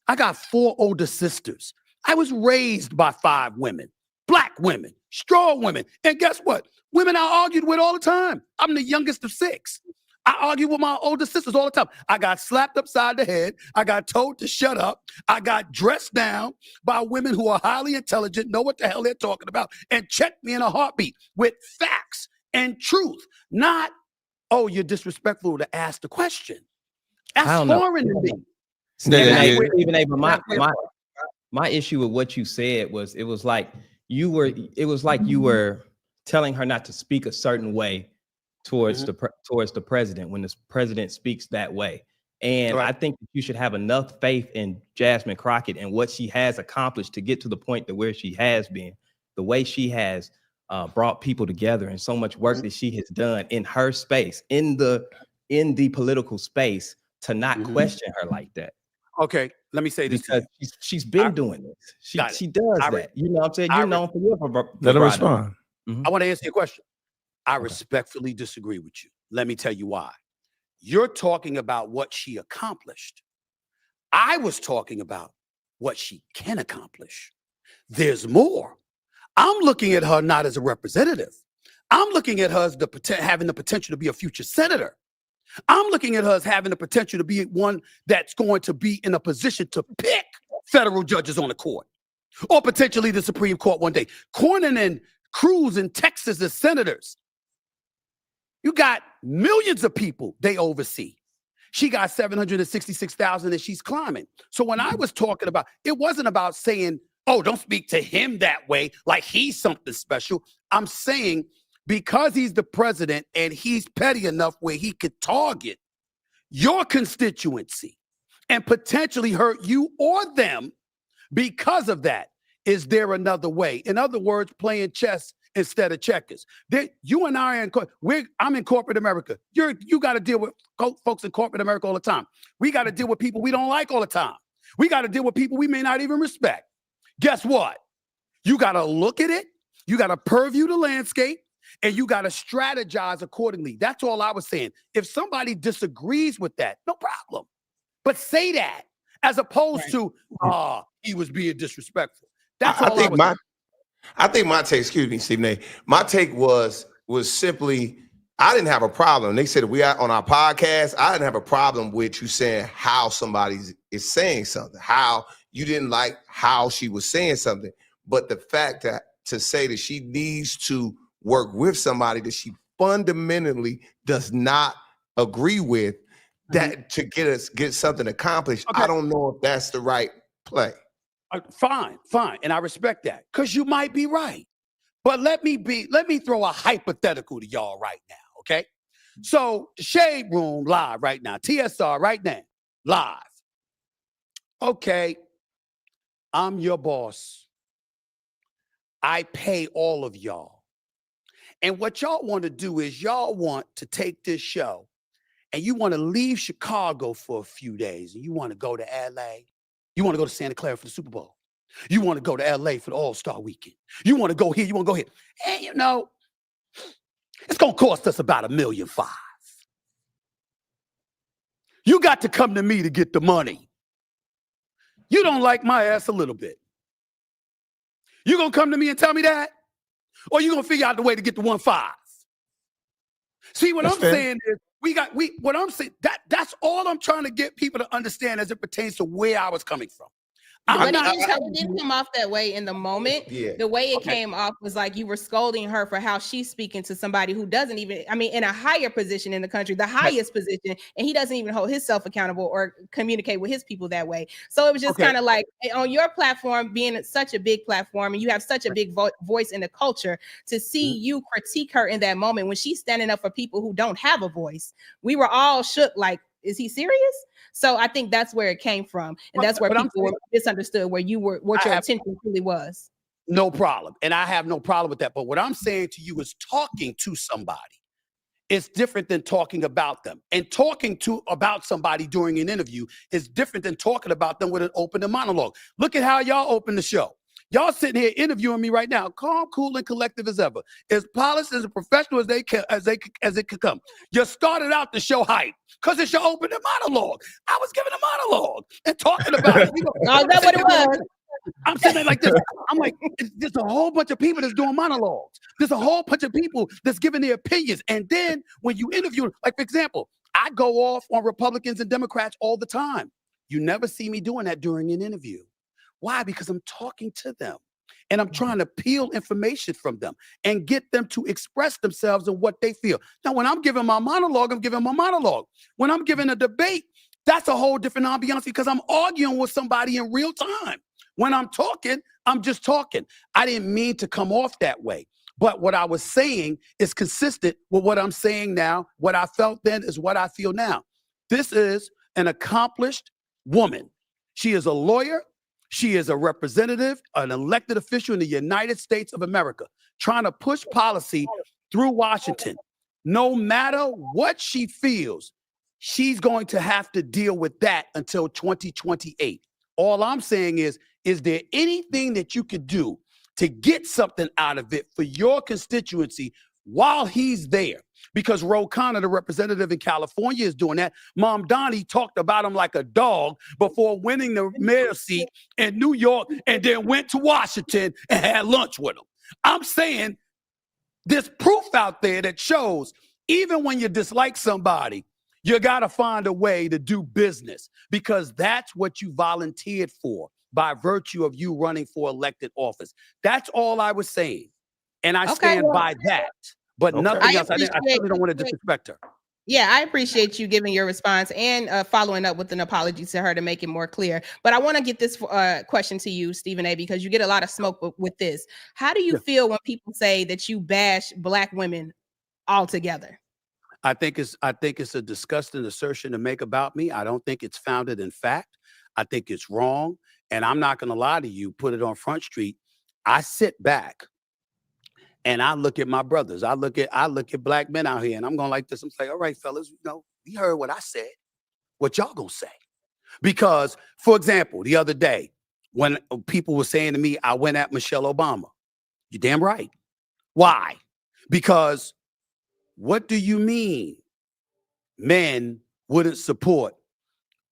I got 4 older sisters. I was raised by 5 women, Black women, strong women. And guess what? Women I argued with all the time. I'm the youngest of 6. I argue with my older sisters all the time. I got slapped upside the head. I got told to shut up. I got dressed down by women who are highly intelligent, know what the hell they're talking about, and checked me in a heartbeat with facts and truth. Not, oh, you're disrespectful to ask the question. That's foreign to me. Stephen A., but my issue with what you said was it was like you were telling her not to speak a certain way towards the president when the president speaks that way. And I think you should have enough faith in Jasmine Crockett and what she has accomplished to get to the point that where she has been, the way she has brought people together and so much work that she has done in her space, in the political space, to not question her like that. Okay, let me say this. Because she's been doing this. She does that. You know what I'm saying? You're known for your Let her respond. I want to answer your question. I respectfully disagree with you. Let me tell you why. You're talking about what she accomplished. I was talking about what she can accomplish. There's more. I'm looking at her not as a representative. I'm looking at her as having the potential to be a future senator. I'm looking at her as having the potential to be one that's going to be in a position to pick federal judges on the court or potentially the Supreme Court one day. Cornyn and Cruz in Texas as senators. You got millions of people they oversee. She got 766,000 and she's climbing. So when I was talking about, it wasn't about saying oh, don't speak to him that way, like he's something special. I'm saying because he's the president and he's petty enough where he could target your constituency and potentially hurt you or them because of that. Is there another way? In other words, playing chess instead of checkers. You and I I'm in corporate America. You got to deal with folks in corporate America all the time. We got to deal with people we don't like all the time. We got to deal with people we may not even respect. Guess what? You got to look at it. You got to purview the landscape, and you got to strategize accordingly. That's all I was saying. If somebody disagrees with that, no problem. But say that as opposed to, he was being disrespectful. That's all I think my take, excuse me, Stephen A. My take was simply, I didn't have a problem. They said we are on our podcast. I didn't have a problem with you saying how somebody is saying something, how you didn't like how she was saying something. But the fact that to say that she needs to work with somebody that she fundamentally does not agree with, that to get something accomplished, okay. I don't know if that's the right play. Fine. And I respect that because you might be right. But let me throw a hypothetical to y'all right now, okay? So the Shade Room live right now, TSR right now, live. Okay, I'm your boss. I pay all of y'all. And what y'all want to do is y'all want to take this show and you want to leave Chicago for a few days and you want to go to LA. You want to go to Santa Clara for the Super Bowl. You want to go to LA for the All-Star Weekend. You want to go here. You want to go here. And you know, it's going to cost us about $1.5 million. You got to come to me to get the money. You don't like my ass a little bit. You going to come to me and tell me that? Or you going to figure out the way to get the 1.5? See, what I'm saying is, what I'm saying, that's all I'm trying to get people to understand as it pertains to where I was coming from. But it didn't come off that way in the moment. Yeah. The way it came off was like you were scolding her for how she's speaking to somebody who doesn't even, in a higher position in the country, the highest position, and he doesn't even hold himself accountable or communicate with his people that way. So it was just kind of like on your platform, being such a big platform, and you have such a big voice in the culture, to see you critique her in that moment when she's standing up for people who don't have a voice. We were all shook, like, is he serious? So I think that's where it came from. And that's where people were misunderstood, where you were, what your intention really was. No problem. And I have no problem with that. But what I'm saying to you is talking to somebody is different than talking about them. And talking about somebody during an interview is different than talking about them with an open monologue. Look at how y'all open the show. Y'all sitting here interviewing me right now, calm, cool, and collective as ever, as polished, as professional as it could come. You started out the show hype because it's your opening monologue. I was giving a monologue and talking about it. Oh, that's what it was. I'm sitting there like this. I'm like, there's a whole bunch of people that's doing monologues. There's a whole bunch of people that's giving their opinions. And then when you interview, like, for example, I go off on Republicans and Democrats all the time. You never see me doing that during an interview. Why? Because I'm talking to them and I'm trying to peel information from them and get them to express themselves and what they feel. Now, when I'm giving my monologue, I'm giving my monologue. When I'm giving a debate, that's a whole different ambiance because I'm arguing with somebody in real time. When I'm talking, I'm just talking. I didn't mean to come off that way. But what I was saying is consistent with what I'm saying now. What I felt then is what I feel now. This is an accomplished woman. She is a lawyer. She is a representative, an elected official in the United States of America, trying to push policy through Washington. No matter what she feels, she's going to have to deal with that until 2028. All I'm saying is there anything that you could do to get something out of it for your constituency while he's there? Because Ro Khanna, the representative in California, is doing that. Mom Donnie talked about him like a dog before winning the mayor seat in New York and then went to Washington and had lunch with him. I'm saying there's proof out there that shows even when you dislike somebody, you got to find a way to do business because that's what you volunteered for by virtue of you running for elected office. That's all I was saying. And I stand by that. But nothing else. I certainly don't want to disrespect her. Yeah, I appreciate you giving your response and following up with an apology to her to make it more clear. But I want to get this question to you, Stephen A., because you get a lot of smoke with this. How do you feel when people say that you bash Black women altogether? I think it's a disgusting assertion to make about me. I don't think it's founded in fact. I think it's wrong. And I'm not going to lie to you, put it on Front Street. I sit back and I look at my brothers. I look at Black men out here and I'm going like this. I'm like, all right, fellas, you heard what I said. What y'all gonna say? Because, for example, the other day when people were saying to me, I went at Michelle Obama. You're damn right. Why? Because what do you mean men wouldn't support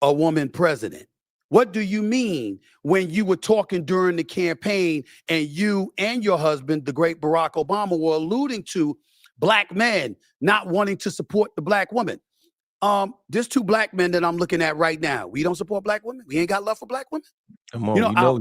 a woman president? What do you mean when you were talking during the campaign and you and your husband, the great Barack Obama, were alluding to Black men not wanting to support the Black woman? There's 2 Black men that I'm looking at right now. We don't support Black women. We ain't got love for Black women. Come on, Our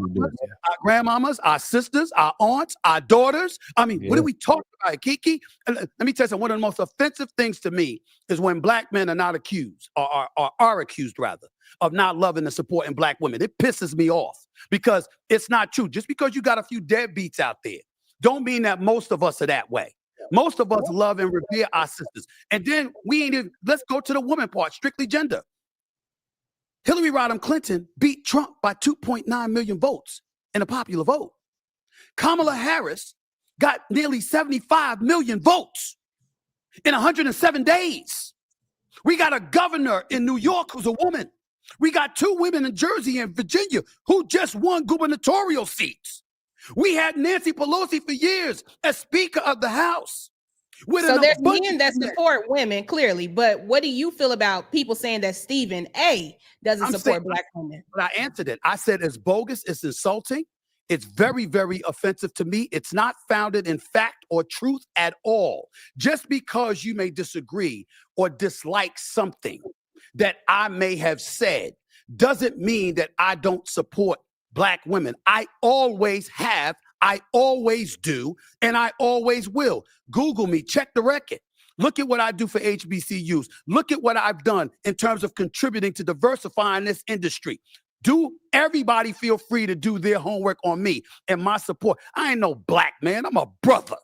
grandmamas, our sisters, our aunts, our daughters. I mean, what are we talking about, Kiki? Let me tell you something. One of the most offensive things to me is when Black men are not accused, or are accused rather, of not loving and supporting Black women. It pisses me off because it's not true. Just because you got a few deadbeats out there, don't mean that most of us are that way. Most of us love and revere our sisters. And then let's go to the woman part, strictly gender. Hillary Rodham Clinton beat Trump by 2.9 million votes in a popular vote. Kamala Harris got nearly 75 million votes in 107 days. We got a governor in New York who's a woman. We got 2 women in Jersey and Virginia who just won gubernatorial seats. We had Nancy Pelosi for years as Speaker of the House. So there's men that support women, clearly. But what do you feel about people saying that Stephen A. doesn't support Black women? But I answered it. I said it's bogus, it's insulting. It's very, very offensive to me. It's not founded in fact or truth at all. Just because you may disagree or dislike something that I may have said doesn't mean that I don't support Black women. I always have, I always do, and I always will. Google me, check the record. Look at what I do for HBCUs. Look at what I've done in terms of contributing to diversifying this industry. Everybody feel free to do their homework on me and my support. I ain't no Black man, I'm a brother.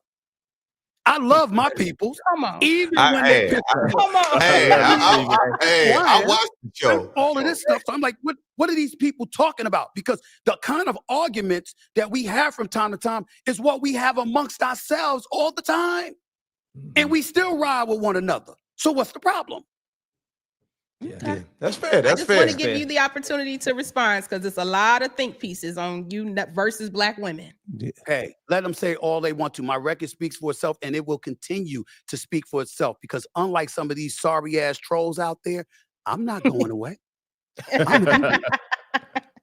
I love my people. Come on. Even when they piss me off. I watched the show. All of this stuff. So I'm like, what are these people talking about? Because the kind of arguments that we have from time to time is what we have amongst ourselves all the time. And we still ride with one another. So what's the problem? Okay. That's fair. That's I just fair. want to give you the opportunity to respond because it's a lot of think pieces on you versus Black women. Hey, let them say all they want to. My record speaks for itself, and it will continue to speak for itself because unlike some of these sorry-ass trolls out there, I'm not going away. All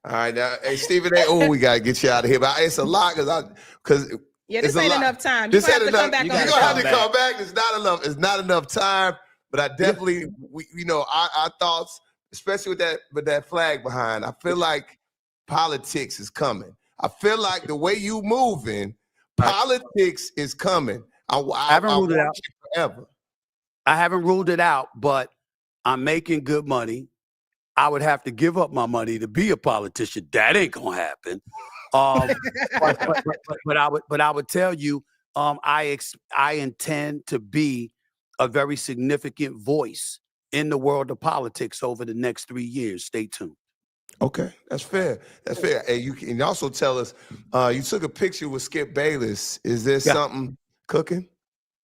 right, now, hey, Stephen A. Oh, we got to get you out of here. But it's a lot because this ain't enough time. This ain't enough. You're going to have to come back. It's not enough. It's not enough time. But I definitely, our thoughts, especially with that flag behind, I feel like politics is coming. I feel like the way you moving, politics is coming. I haven't ruled it out forever. I haven't ruled it out, but I'm making good money. I would have to give up my money to be a politician. That ain't gonna happen. But I would tell you, I intend to be a very significant voice in the world of politics over the next 3 years. Stay tuned. Okay, that's fair. That's fair. And you can also tell us, you took a picture with Skip Bayless. Is there something cooking?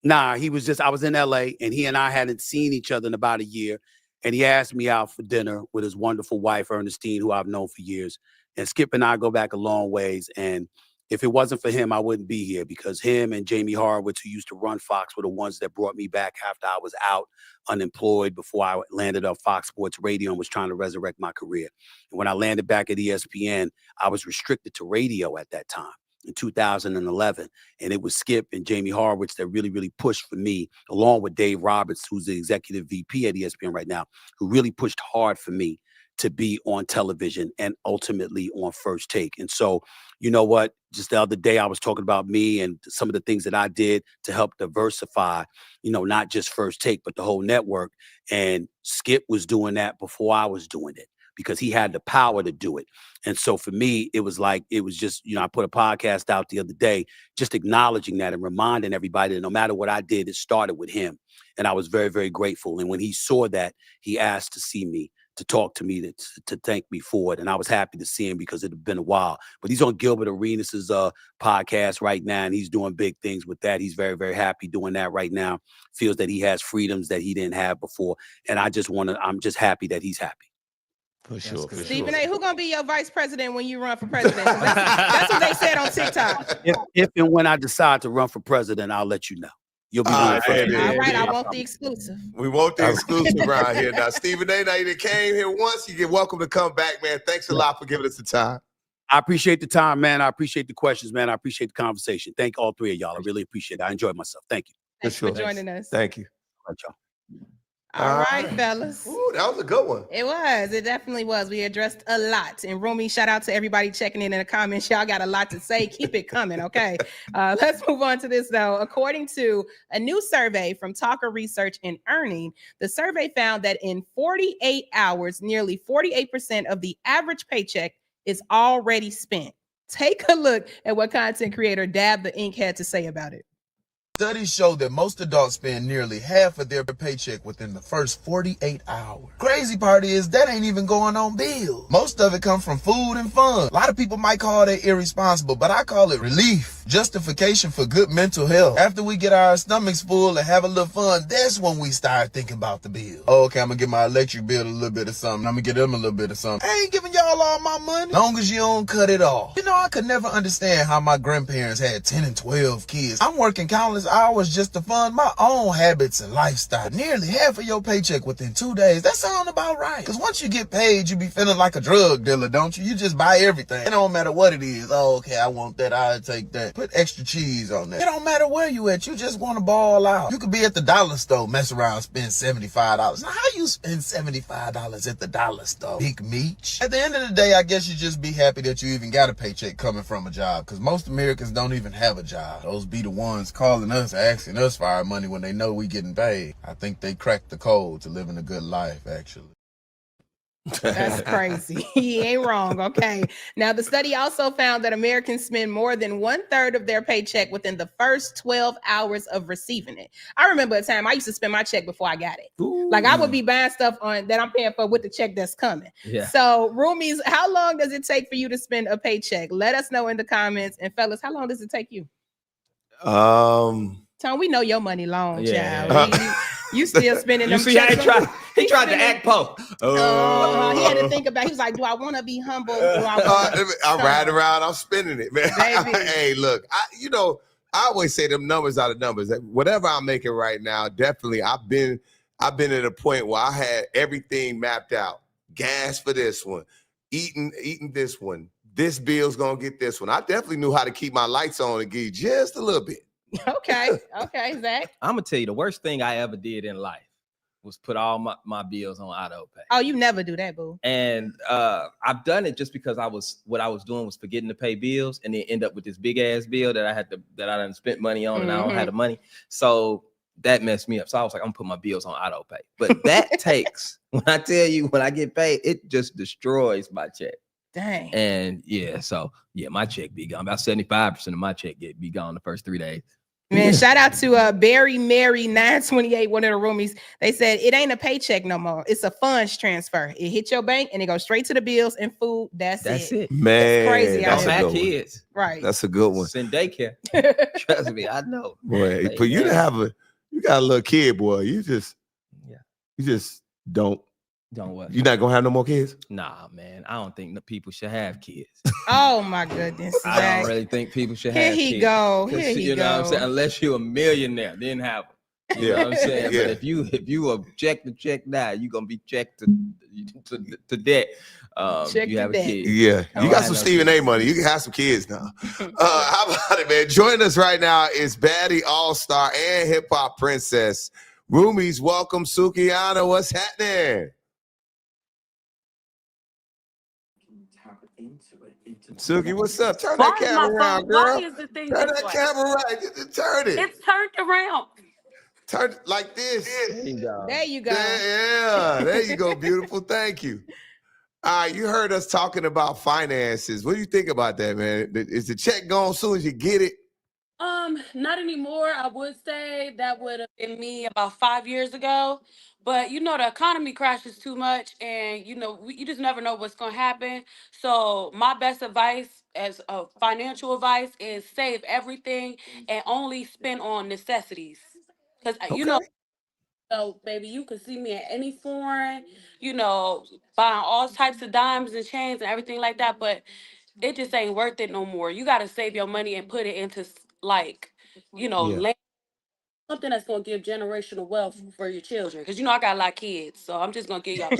Nah, I was in LA and he and I hadn't seen each other in about a year. And he asked me out for dinner with his wonderful wife, Ernestine, who I've known for years. And Skip and I go back a long ways. And if it wasn't for him, I wouldn't be here because him and Jamie Horowitz, who used to run Fox, were the ones that brought me back after I was out unemployed before I landed on Fox Sports Radio and was trying to resurrect my career. And when I landed back at ESPN, I was restricted to radio at that time in 2011. And it was Skip and Jamie Horowitz that really, really pushed for me, along with Dave Roberts, who's the executive VP at ESPN right now, who really pushed hard for me to be on television and ultimately on First Take. And so, you know what? Just the other day, I was talking about me and some of the things that I did to help diversify, not just First Take, but the whole network. And Skip was doing that before I was doing it because he had the power to do it. And so for me, it was just, I put a podcast out the other day, just acknowledging that and reminding everybody that no matter what I did, it started with him. And I was very, very grateful. And when he saw that, he asked to see me, to talk to me, to thank me for it. And I was happy to see him because it had been a while. But he's on Gilbert Arenas' podcast right now, and he's doing big things with that. He's very, very happy doing that right now. Feels that he has freedoms that he didn't have before. And I'm just happy that he's happy. For sure. Stephen A., who gonna be your vice president when you run for president? That's what they said on TikTok. If and when I decide to run for president, I'll let you know. You'll be all right. I want the exclusive. We want the exclusive around here. Now, Stephen A., now you came here once. You get welcome to come back, man. Thanks a lot for giving us the time. I appreciate the time, man. I appreciate the questions, man. I appreciate the conversation. Thank all three of y'all. I really appreciate it. I enjoyed myself. Thank you. Thanks for joining us. Thank you. All right, y'all. All right, fellas. Ooh, that was a good one. It was. It definitely was. We addressed a lot. And Roomie, shout out to everybody checking in the comments. Y'all got a lot to say. Keep it coming, okay? Let's move on to this, though. According to a new survey from Talker Research and Earning, the survey found that in 48 hours, nearly 48% of the average paycheck is already spent. Take a look at what content creator Dab the Ink had to say about it. Studies show that most adults spend nearly half of their paycheck within the first 48 hours. Crazy part is that ain't even going on bills. Most of it comes from food and fun. A lot of people might call that irresponsible, but I call it relief. Justification for good mental health. After we get our stomachs full and have a little fun, that's when we start thinking about the bill. Oh, okay, I'm gonna give my electric bill a little bit of something. I'm gonna get them a little bit of something. I ain't giving y'all all my money. Long as you don't cut it off. I could never understand how my grandparents had 10 and 12 kids. I'm working countless hours just to fund my own habits and lifestyle. Nearly half of your paycheck within 2 days. That sounds about right. Because once you get paid, you be feeling like a drug dealer, don't you? You just buy everything. It don't matter what it is. Oh, okay, I want that. I'll take that. Put extra cheese on that. It don't matter where you at. You just want to ball out. You could be at the dollar store, mess around, spend $75. Now, how you spend $75 at the dollar store? Big meat. At the end of the day, I guess you just be happy that you even got a paycheck coming from a job. Because most Americans don't even have a job. Those be the ones calling us, asking us for our money when they know we getting paid. I think they cracked the code to living a good life, actually. That's crazy. He ain't wrong. Okay. Now, the study also found that Americans spend more than 1/3 of their paycheck within the first 12 hours of receiving it. I remember a time I used to spend my check before I got it. Ooh. Like I would be buying stuff on that I'm paying for with the check that's coming. Yeah. So, Roomies, how long does it take for you to spend a paycheck? Let us know in the comments. And fellas, how long does it take you? Tom, we know your money long, child. You still spending them. You see how he tried to act po. He had to think about. He was like, "Do I want to be humble? I ride around. I'm spending it, man. Hey, look, I always say them numbers are the numbers. Whatever I'm making right now, definitely, I've been at a point where I had everything mapped out. Gas for this one, eating this one. This bill's gonna get this one. I definitely knew how to keep my lights on and give just a little bit. Okay, Zach. I'm gonna tell you the worst thing I ever did in life was put all my bills on auto pay. Oh, you never do that, boo. And I've done it just because what I was doing was forgetting to pay bills, and then end up with this big ass bill that I done spent money on, and I don't have the money. So that messed me up. So I was like, I'm gonna put my bills on auto pay. But that takes, when I tell you, when I get paid, it just destroys my check. Dang. And my check be gone. About 75% of my check be gone the first 3 days. Man, shout out to Barry Mary 928, one of the roomies. They said it ain't a paycheck no more. It's a funds transfer. It hit your bank and it goes straight to the bills and food. That's it. Man, it's crazy. Don't have kids. Right. That's a good one. It's in daycare. Trust me, I know. Boy, for you to have you got a little kid, boy. You just don't. Don't what? You're not gonna have no more kids? Nah, man. I don't think the people should have kids. Oh my goodness. I don't really think people should have kids. Here he go. You know what I'm saying? Unless you're a millionaire, then have them. You know what I'm saying? Yeah. But if you are check to check now, you're gonna be checked to debt. You have a kid. Yeah. You got some Stephen A money. You can have some kids now. How about it, man? Joining us right now is Baddie All-Star and Hip Hop Princess. Roomies, welcome. Sukihana, what's happening? Suki, what's up? Turn Why that is my camera around, phone? girl. Why is the thing Turn this that way? camera right. Just turn it. It's turned around. Turn it like this. There you go. There you go. There you go, beautiful. Thank you. All right, you heard us talking about finances. What do you think about that, man? Is the check gone as soon as you get it? Not anymore. I would say that would have been me about 5 years ago. But you know, the economy crashes too much, and you know, you just never know what's gonna happen. So my best advice, as a financial advice, is save everything and only spend on necessities. Because you Okay. know, baby, you can see me at any foreign, you know, buying all types of diamonds and chains and everything like that. But it just ain't worth it no more. You got to save your money and put it into like, you know, Yeah. something that's gonna give generational wealth for your children. Because you know I got a lot of kids, so I'm just gonna give y'all.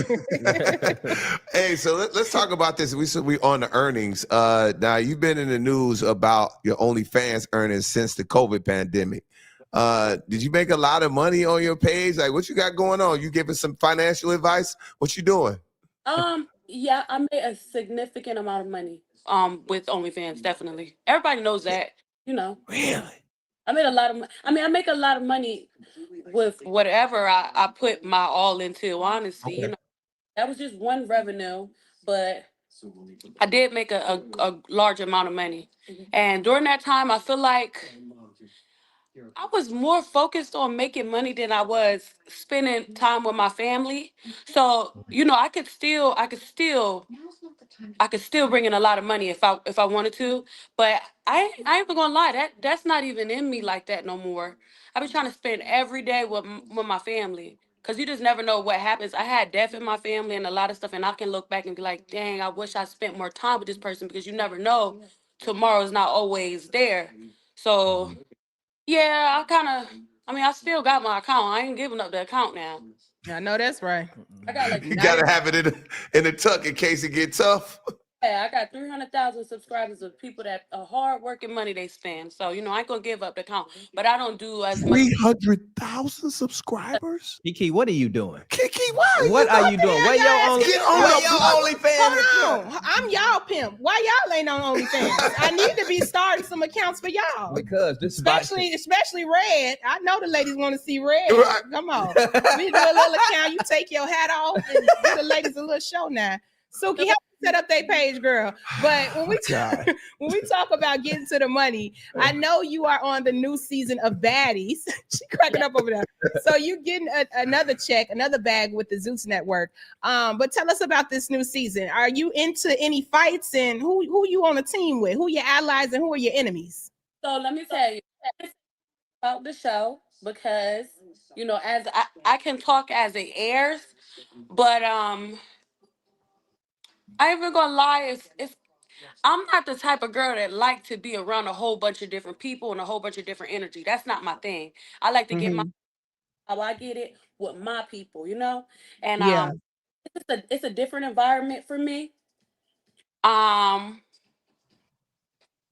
Hey, so let's talk about this. We on the earnings. Now you've been in the news about your OnlyFans earnings since the COVID pandemic. Did you make a lot of money on your page? Like, what you got going on? You giving some financial advice? What you doing? Yeah, I made a significant amount of money. With OnlyFans, definitely. Everybody knows that. You know, Really? I made a lot of. I mean, I make a lot of money with whatever I put my all into. Honestly, you know, that was just one revenue, but I did make a large amount of money. And during that time, I feel like I was more focused on making money than I was spending time with my family. So, you know, I could still bring in a lot of money if I wanted to. But I ain't even gonna lie, that's not even in me like that no more. I be trying to spend every day with my family. Cause you just never know what happens. I had death in my family and a lot of stuff, and I can look back and be like, dang, I wish I spent more time with this person, because you never know, tomorrow's not always there. So yeah, I mean, I still got my account. I ain't giving up the account now. I know that's right. I got like You gotta have it in the tuck in case it get tough. yeah, I got 300,000 subscribers of people that are hard working money they spend. So, you know, I ain't gonna give up the account, but I don't do as much. 300,000 subscribers. Kiki, what are you doing? Kiki, why? What are you doing? Where your Get on your OnlyFans? Hold on. I'm y'all pimp. Why y'all ain't on OnlyFans? I need to be starting some accounts for y'all. Because this is Especially Red. I know the ladies want to see Red. Right. Come on. We do a little account. You take your hat off and give the ladies a little show now. Suki, help me set up their page, girl. But when we talk about getting to the money, I know you are on the new season of Baddies. She cracking up over there. So you getting another check, another bag with the Zeus Network. But tell us about this new season. Are you into any fights, and who you on a team with? Who your allies and who are your enemies? So let me tell you about the show, because, you know, as I can talk as it airs, but I ain't even gonna lie, it's I'm not the type of girl that like to be around a whole bunch of different people and a whole bunch of different energy. That's not my thing. I like to get my how I get it with my people, you know? And Yeah. it's a different environment for me. Um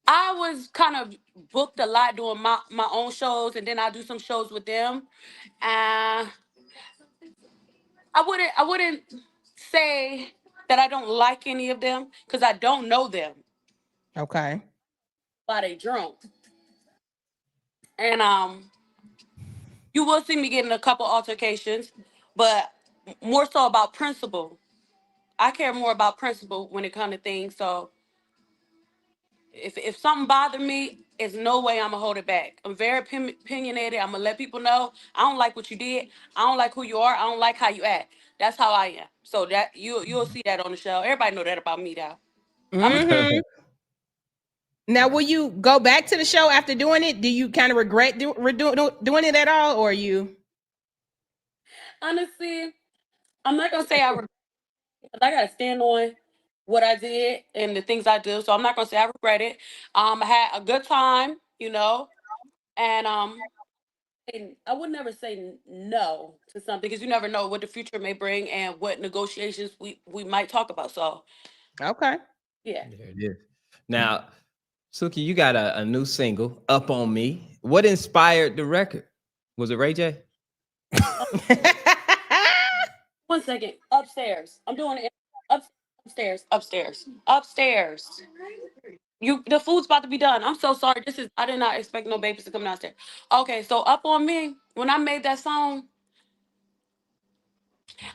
I was kind of booked a lot doing my own shows, and then I do some shows with them. Uh I wouldn't say that I don't like any of them, because I don't know them. Okay. But they drunk. And you will see me getting a couple altercations, but more so about principle. I care more about principle when it comes to things. So if something bothers me, there's no way I'm gonna hold it back. I'm very opinionated. I'm gonna let people know I don't like what you did. I don't like who you are. I don't like how you act. That's how I am. So that you'll see that on the show. Everybody know that about me, though. Mhm. Now, will you go back to the show after doing it? Do you kind of regret doing it at all, or you? Honestly, I'm not gonna say I regret it, 'cause I gotta stand on what I did and the things I do. So I'm not gonna say I regret it. I had a good time, you know, and I would never say no to something, because you never know what the future may bring and what negotiations we might talk about. So Okay. yeah. There it is. Now, Suki, you got a new single, Up On Me. What inspired the record? Was it Ray J? 1 second. Upstairs. I'm doing it upstairs. Upstairs. The food's about to be done. I'm so sorry. I did not expect no babies to come downstairs. Okay, so Up On Me, when I made that song,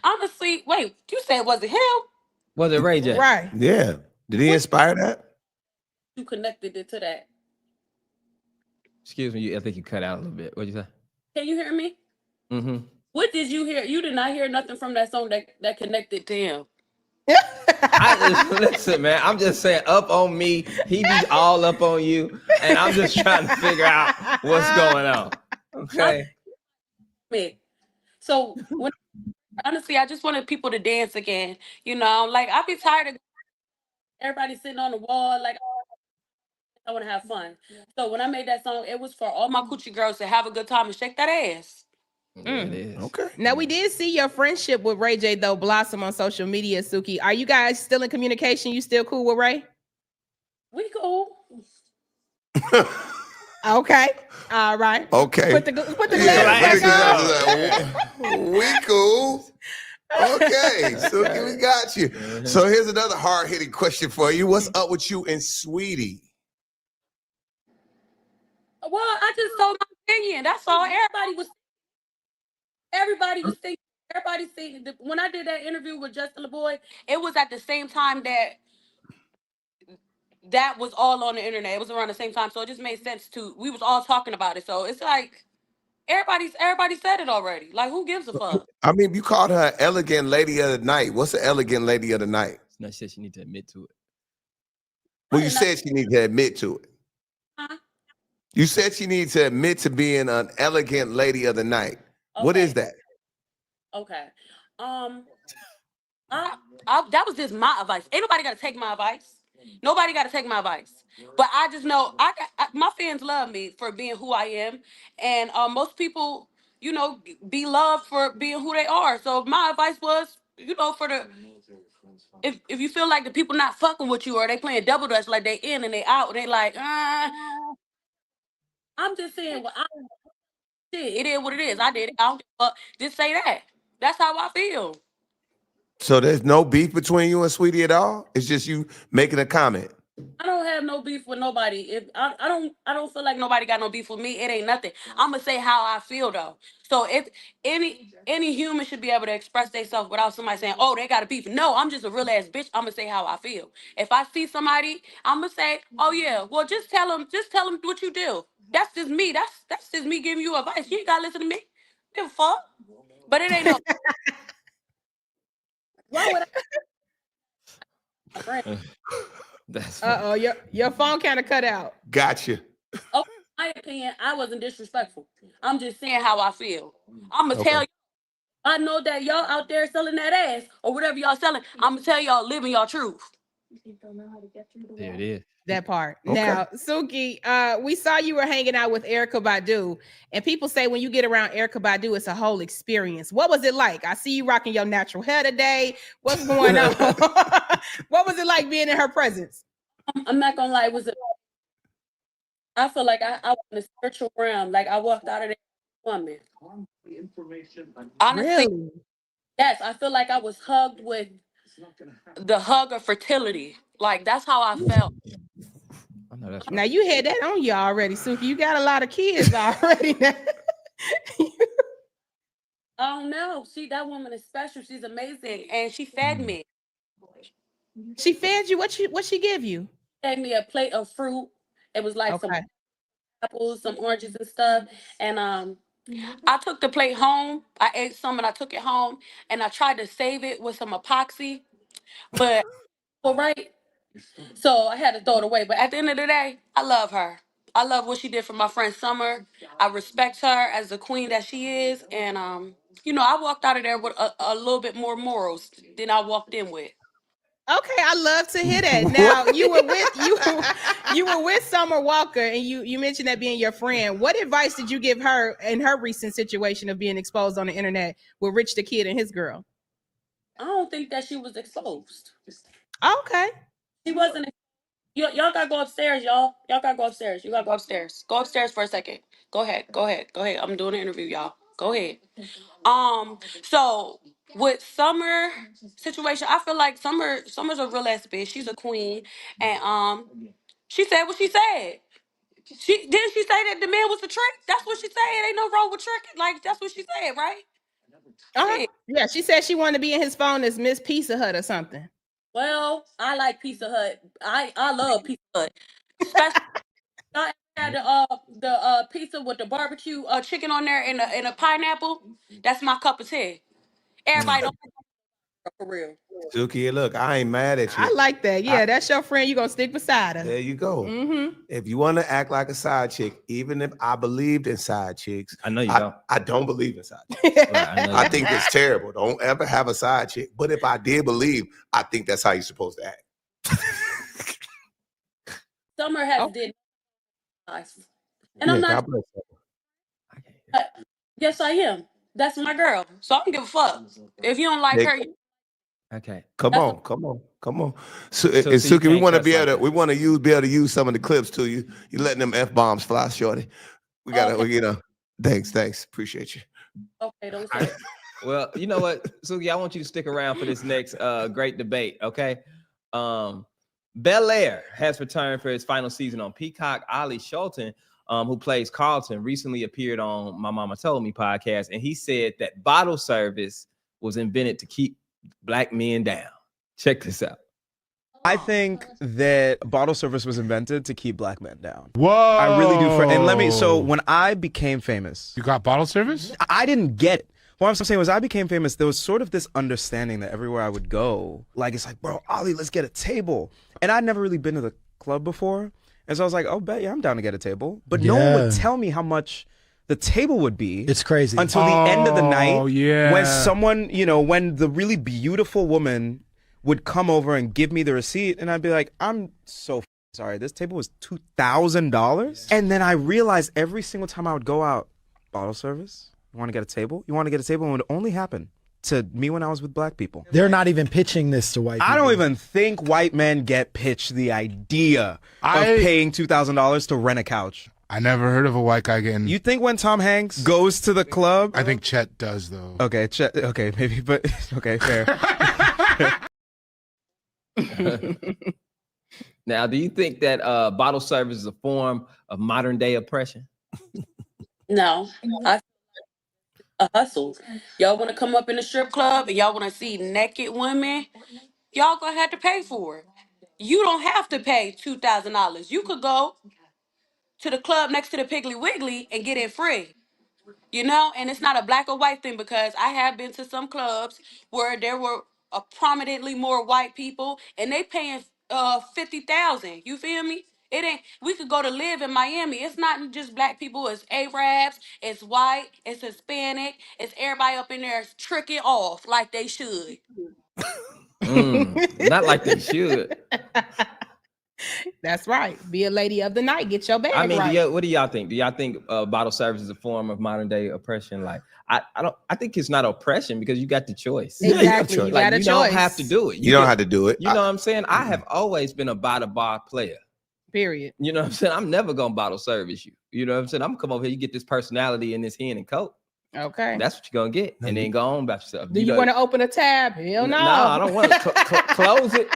honestly, wait, you said was it him? Was it Ray J? Right. Yeah. Did he inspire that? You connected it to that. Excuse me, I think you cut out a little bit. What'd you say? Can you hear me? Mm-hmm. What did you hear? You did not hear nothing from that song that connected to him. Listen, man, I'm just saying, Up On Me, he be all up on you, and I'm just trying to figure out what's going on. Okay. So honestly, I just wanted people to dance again. You know, like I be tired of everybody sitting on the wall. Like I want to have fun. So when I made that song, it was for all my coochie girls to have a good time and shake that ass. Yeah, it is. Okay. Now we did see your friendship with Ray J though blossom on social media, Suki. Are you guys still in communication? You still cool with Ray? We cool. Okay. All right. Okay. Put the Yeah, glasses back on. we cool. Okay, Suki, we got you. So here's another hard-hitting question for you. What's up with you and Saweetie? Well, I just told my opinion. That's all. Everybody was thinking. Everybody thinking. When I did that interview with Justin LeBoy, it was at the same time that was all on the internet. It was around the same time, so it just made sense to. We was all talking about it, so it's like everybody said it already. Like, who gives a fuck? I mean, you called her elegant lady of the night. What's the elegant lady of the night? No, she said she need to admit to it. Well, you said she needs to admit to it. Huh? You said she needs to admit to being an elegant lady of the night. Okay. What is that? Okay. That was just my advice. Ain't nobody got to take my advice. Nobody got to take my advice. But I just know my fans love me for being who I am, and most people, you know, be loved for being who they are. So my advice was, you know, if you feel like the people not fucking with you or they playing double dutch, like they in and they out, and they like, I'm just saying, it is what it is. I did it. I don't give a fuck. Just say that. That's how I feel. So there's no beef between you and Saweetie at all? It's just you making a comment. I don't have no beef with nobody. If I don't feel like nobody got no beef with me. It ain't nothing. I'm gonna say how I feel though. So if any human should be able to express themselves without somebody saying, "Oh, they got a beef." No, I'm just a real ass bitch. I'm gonna say how I feel. If I see somebody, I'm gonna say, "Oh yeah, well just tell them what you do." That's just me. That's just me giving you advice. You ain't gotta listen to me. Give a fuck. But it ain't no. Why would I? That's Uh-oh, your phone kind of cut out. Gotcha. Oh, in my opinion, I wasn't disrespectful. I'm just saying how I feel. I'm gonna Okay. tell you. I know that y'all out there selling that ass or whatever y'all selling. I'm gonna tell y'all living y'all truth. there it is. That part. Okay. Now, Suki, we saw you were hanging out with Erykah Badu, and people say when you get around Erykah Badu, it's a whole experience. What was it like? I see you rocking your natural hair today. What's going on? What was it like being in her presence? I'm not gonna lie, I feel like I was in a spiritual realm. Like I walked out of there woman. Honestly, Really? yes, I feel like I was hugged with the hug of fertility. Like that's how I felt. I know that's right. Now you had that on you already, Suki. You got a lot of kids already now. Oh no, that woman is special. She's amazing, and she fed me. She fed you. What she give you? Fed me a plate of fruit. It was like some Okay. apples, some oranges and stuff. And I took the plate home. I ate some and I took it home, and I tried to save it with some epoxy, but right. So I had to throw it away. But at the end of the day, I love her. I love what she did for my friend Summer. I respect her as the queen that she is. And you know, I walked out of there with a little bit more morals than I walked in with. Okay, I love to hear that. Now you were with Summer Walker, and you mentioned that being your friend. What advice did you give her in her recent situation of being exposed on the internet with Rich the Kid and his girl? I don't think that she was exposed. Okay. She wasn't. Y'all gotta go upstairs, y'all. Y'all gotta go upstairs. You gotta go upstairs. Go upstairs for a second. Go ahead. I'm doing an interview, y'all. Go ahead. So with Summer situation, I feel like Summer's a real ass bitch. She's a queen, and she said what she said. Didn't she say that the man was a trick? That's what she said. Ain't no wrong with tricking. Like that's what she said, right? Shit. Yeah, she said she wanted to be in his phone as Miss Pizza Hut or something. Well, I like Pizza Hut. I love Pizza Hut. Especially I had the pizza with the barbecue chicken on there and a pineapple. That's my cup of tea. Everybody don't for real. Suki, look, I ain't mad at you. I like that. Yeah, that's your friend. You gonna stick beside her. There you go. Mm-hmm. If you want to act like a side chick, even if I believed in side chicks, I know you don't. I don't believe in side chicks. I think it's terrible. Don't ever have a side chick. But if I did believe, I think that's how you're supposed to act. Summer has did nice. And I'm not. Yes, I am. That's my girl. So I don't give a fuck. If you don't like her, okay. Come on. So, Suki, we want to be able to. We want to be able to use some of the clips too. You letting them F-bombs fly, shorty. We gotta, Thanks. Appreciate you. Okay, don't say it. Well, you know what, Suki, I want you to stick around for this next great debate. Okay. Bel-Air has returned for his final season on Peacock. Ali Shelton, who plays Carlton, recently appeared on My Mama Told Me podcast, and he said that bottle service was invented to keep Black men down. Check this out. I think that bottle service was invented to keep Black men down. Whoa. I really do. So when I became famous. You got bottle service? I didn't get it. What I'm saying was I became famous, there was sort of this understanding that everywhere I would go, like, it's like, bro, Ali, let's get a table. And I'd never really been to the club before. And so I was like, oh, bet, yeah, I'm down to get a table. But no one would tell me how much the table would be. It's crazy. Until the end of the night. Oh, yeah. When someone, when the really beautiful woman would come over and give me the receipt, and I'd be like, I'm so sorry, this table was $2,000? And then I realized every single time I would go out, bottle service? You want to get a table? You want to get a table? And it would only happen to me when I was with Black people. They're not even pitching this to white people. I don't even think white men get pitched the idea of paying $2,000 to rent a couch. I never heard of a white guy getting... You think when Tom Hanks goes to the club? I think Chet does, though. Okay, Chet, okay, maybe, but okay, fair. Now, do you think that bottle service is a form of modern day oppression? No, a hustle. Y'all want to come up in the strip club and y'all want to see naked women? Y'all gonna have to pay for it. You don't have to pay $2,000. You could go to the club next to the Piggly Wiggly and get it free. And it's not a black or white thing, because I have been to some clubs where there were prominently more white people and they paying $50,000. You feel me? It ain't. We could go to live in Miami. It's not just black people. It's Arabs. It's white. It's Hispanic. It's everybody up in there tricking off like they should. Not like they should. That's right. Be a lady of the night. Get your bag right. What do y'all think? Do y'all think bottle service is a form of modern day oppression? Like, I think it's not oppression, because you got the choice. Exactly. You got a choice. You don't have to do it. You don't have to do it. You know what I'm saying? I have always been a by the bar player. Period. You know what I'm saying? I'm never gonna bottle service you. You know what I'm saying? I'm gonna come over here. You get this personality and this hen and coat. Okay. That's what you're gonna get, and then go on about yourself. Do you want to open a tab? Hell no. No, I don't want to close it.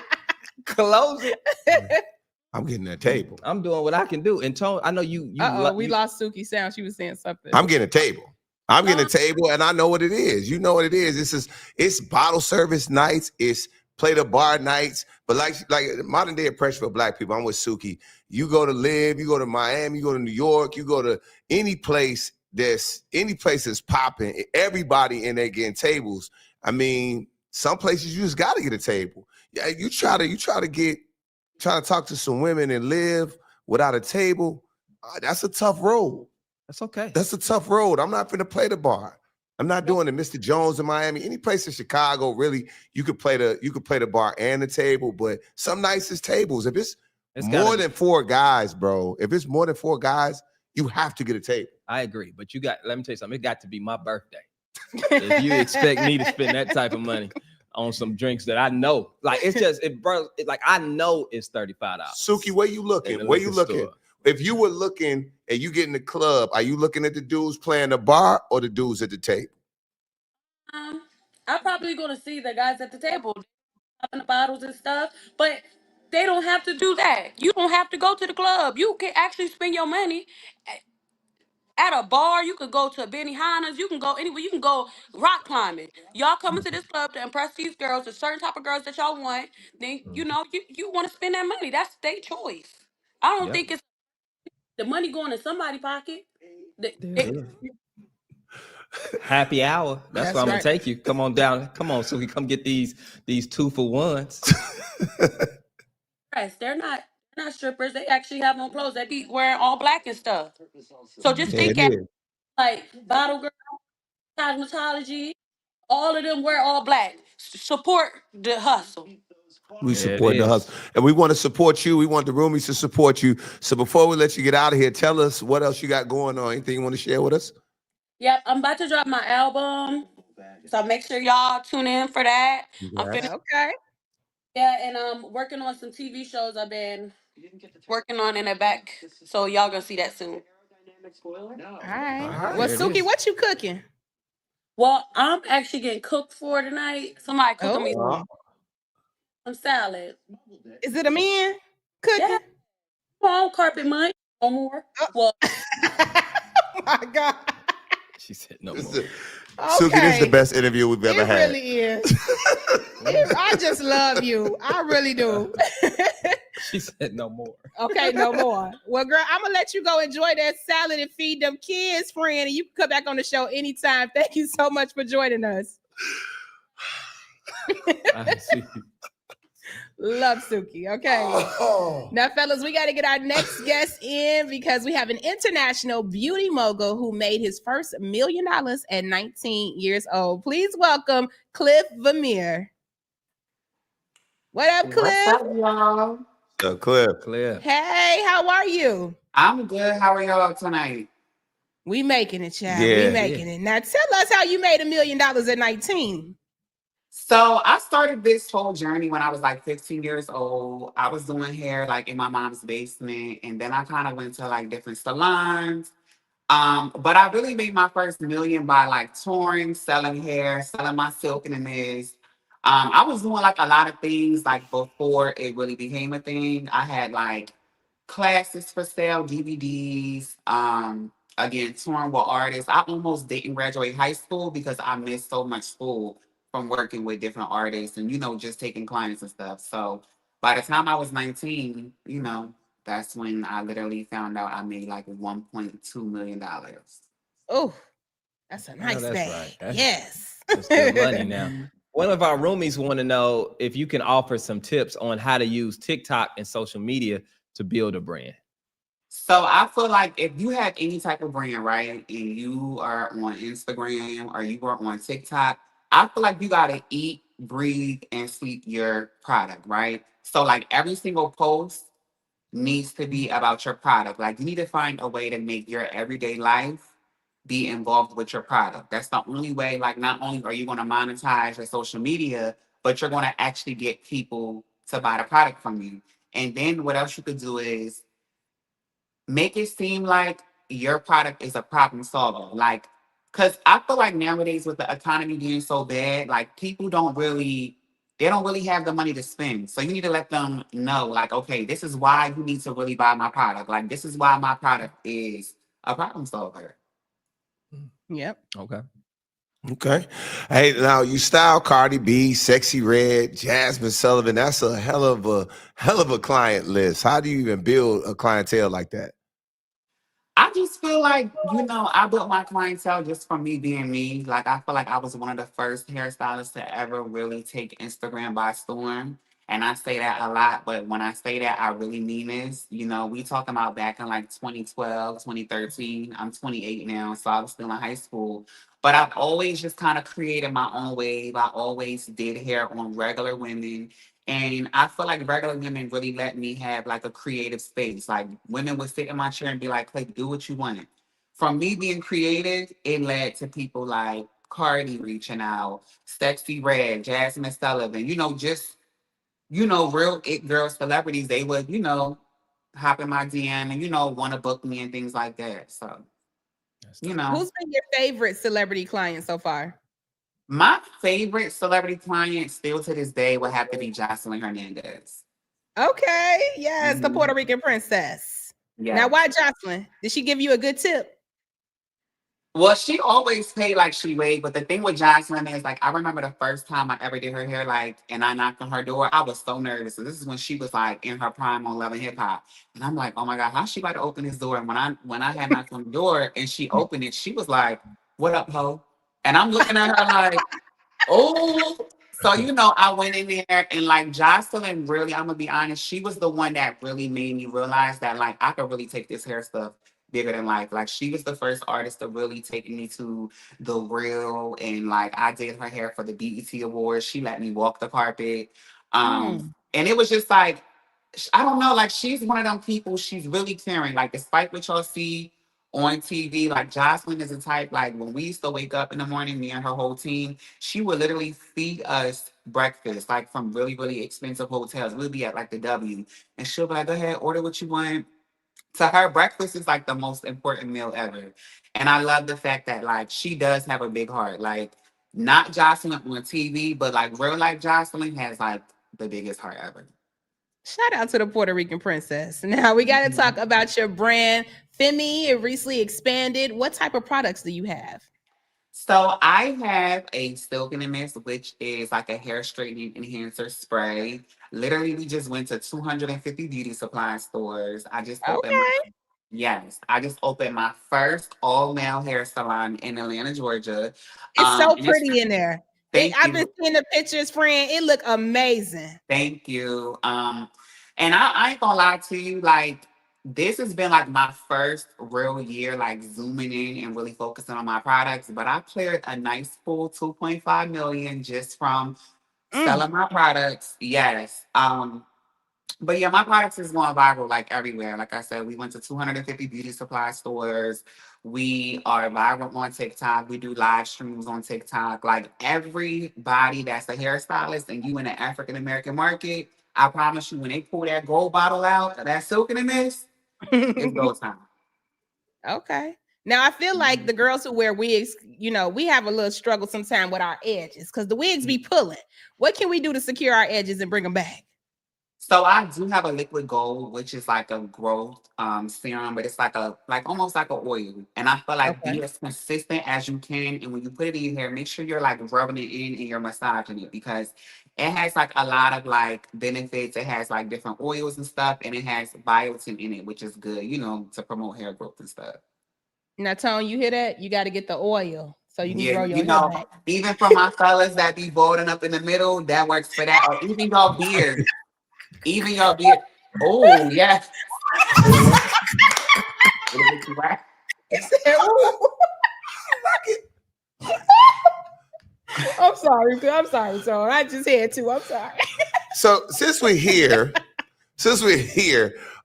Close it. I'm getting a table. I'm doing what I can do. And Tone, I know you. We lost Suki sound. She was saying something. I'm getting a table. I'm getting a table, and I know what it is. You know what it is. It's bottle service nights. It's play the bar nights. But like modern day oppression for black people, I'm with Suki. You go to live, you go to Miami, you go to New York, you go to any place that's popping. Everybody in there getting tables. I mean, some places you just got to get a table. Yeah, you try to talk to some women and live without a table. That's a tough road. That's okay. That's a tough road. I'm not going to play the bar. I'm not doing it. Mr. Jones in Miami, any place in Chicago, really, you could play the bar and the table. But some nights it's tables. If it's more than 4 guys, bro. If it's more than 4 guys, you have to get a table. I agree, but let me tell you something. It got to be my birthday. If you expect me to spend that type of money on some drinks that I know, like I know it's $35. Suki, where you looking? Where you looking? If you were looking and you get in the club, are you looking at the dudes playing the bar or the dudes at the table? I'm probably gonna see the guys at the table popping the bottles and stuff, but they don't have to do that. You don't have to go to the club. You can actually spend your money at a bar. You could go to Benihana's. You can go anywhere. You can go rock climbing. Y'all coming to this club to impress these girls, a certain type of girls that y'all want. Then you want to spend that money. That's their choice. I don't think it's the money going in somebody's pocket. Happy hour. That's where I'm gonna take you. Come on down. Come on, so we come get these 2-for-1s. Yes, they're not strippers. They actually have on clothes. They be wearing all black and stuff. So just think at like Bottle Girl, Cosmetology, all of them wear all black. Support the hustle. We support the hustle. And we want to support you. We want the Roomies to support you. So before we let you get out of here, tell us what else you got going on. Anything you want to share with us? Yep, I'm about to drop my album. So make sure y'all tune in for that. I'm finished. Okay. Yeah, and I'm working on some TV shows I've been working on in the back. So y'all gonna see that soon. All right. Well, Suki, what you cooking? Well, I'm actually getting cooked for tonight. Somebody cooking me some salad. Is it a man cooking? Yeah. Well, carpet money. No more. Well, oh my God. She said no more. Suki, this is the best interview we've ever had. It really is. I just love you. I really do. She said no more. Okay, no more. Well, girl, I'm going to let you go enjoy that salad and feed them kids, friend. And you can come back on the show anytime. Thank you so much for joining us. I see. Love Suki. Okay. Now, fellas, we got to get our next guest in because we have an international beauty mogul who made his first $1 million at 19 years old. Please welcome Cliff Vmir. What up, Cliff? What's up, y'all? So, Cliff. Hey, how are you? I'm good. How are y'all tonight? We making it, child. Yeah. We making it. Now, tell us how you made $1 million at 19. So I started this whole journey when I was like 15 years old. I was doing hair like in my mom's basement, and then I kind of went to like different salons. But I really made my first million by like touring, selling hair, selling my silk in the mist. I was doing like a lot of things like before it really became a thing. I had like classes for sale, DVDs. Again, touring with artists. I almost didn't graduate high school because I missed so much school from working with different artists and just taking clients and stuff. So by the time I was 19, that's when I literally found out I made like $1.2 million. Oh, that's a nice that's bag. right. Yes. That's good money now. One of our roomies want to know if you can offer some tips on how to use TikTok and social media to build a brand. So I feel like if you have any type of brand, right, and you are on Instagram or you are on TikTok, I feel like you got to eat, breathe, and sleep your product, right? So like every single post needs to be about your product. Like you need to find a way to make your everyday life be involved with your product. That's the only way, like not only are you going to monetize your social media, but you're going to actually get people to buy the product from you. And then what else you could do is make it seem like your product is a problem solver. Like, because I feel like nowadays with the economy being so bad, like people don't really have the money to spend. So you need to let them know, like, okay, this is why you need to really buy my product. Like, this is why my product is a problem solver. Yep. Okay. Hey, now you style Cardi B, Sexy Red, Jasmine Sullivan. That's a hell of a client list. How do you even build a clientele like that? I just feel like, I built my clientele just from me being me. Like, I feel like I was one of the first hairstylists to ever really take Instagram by storm. And I say that a lot, but when I say that, I really mean this. We talking about back in like 2012, 2013. I'm 28 now, so I was still in high school. But I've always just kind of created my own wave. I always did hair on regular women. And I feel like regular women really let me have like a creative space. Like women would sit in my chair and be like, Clay, do what you want. From me being creative, it led to people like Cardi reaching out, Sexy Red, Jasmine Sullivan, real it girl celebrities. They would, hop in my DM and, want to book me and things like that. So, Who's been your favorite celebrity client so far? My favorite celebrity client still to this day would have to be Jocelyn Hernandez. Okay, yes, the Mhm. Puerto Rican princess. Yeah. Now, why Jocelyn? Did she give you a good tip? Well, she always paid like she weighed, but the thing with Jocelyn is like I remember the first time I ever did her hair, like, and I knocked on her door, I was so nervous. And this is when she was like in her prime on Love and Hip Hop. And I'm like, oh my God, how's she about to open this door? And when I had knocked on the door and she opened it, she was like, "What up, ho?" And I'm looking at her like, oh, so I went in there and like Jocelyn really, I'm gonna be honest, she was the one that really made me realize that like I could really take this hair stuff bigger than life. Like she was the first artist to really take me to the real, and like I did her hair for the BET Awards. She let me walk the carpet. Mm. And it was just like I don't know, like she's one of them people, she's really caring. Like despite what y'all see on TV, like Jocelyn is the type, like when we used to wake up in the morning, me and her whole team, she would literally feed us breakfast, like from really, really expensive hotels. We'll be at like the W, and she'll be like, "Go ahead, order what you want." To her, breakfast is like the most important meal ever. And I love the fact that like she does have a big heart. Like not Jocelyn on TV, but like real life Jocelyn has like the biggest heart ever. Shout out to the Puerto Rican princess. Now we got to talk about your brand, Femi. It recently expanded. What type of products do you have? So I have a Silk in a Mist, which is like a hair straightening enhancer spray. Literally, we just went to 250 beauty supply stores. Okay. I just opened my first all male hair salon in Atlanta, Georgia. It's so And it's pretty in there. Thank I've been you. seeing the pictures, friend. It look amazing. Thank you. And I ain't gonna lie to you, like this has been like my first real year, like zooming in and really focusing on my products. But I cleared a nice full 2.5 million just from selling my products. Yes. But yeah, my products is going viral like everywhere. Like I said, we went to 250 beauty supply stores. We are viral on TikTok. We do live streams on TikTok. Like everybody that's a hairstylist and you in the African American market, I promise you, when they pull that gold bottle out, that Silk in the Mist, it's go time. Okay. Now I feel like the girls who wear wigs, we have a little struggle sometimes with our edges because the wigs be pulling. What can we do to secure our edges and bring them back? So I do have a liquid gold, which is like a growth serum, but it's like almost like an oil. And I feel like Okay. be as consistent as you can. And when you put it in your hair, make sure you're like rubbing it in and you're massaging it because it has like a lot of like benefits. It has like different oils and stuff, and it has biotin in it, which is good, to promote hair growth and stuff. Now, Tone, you hear that? You got to get the oil so you can Yeah, grow your hair back. even for my fellas that be balding up in the middle, that works for that. Or even y'all beard. Even y'all beard. Oh, yes. It'll make you right. I'm sorry, Tone. I just had to. I'm sorry. So since we're here,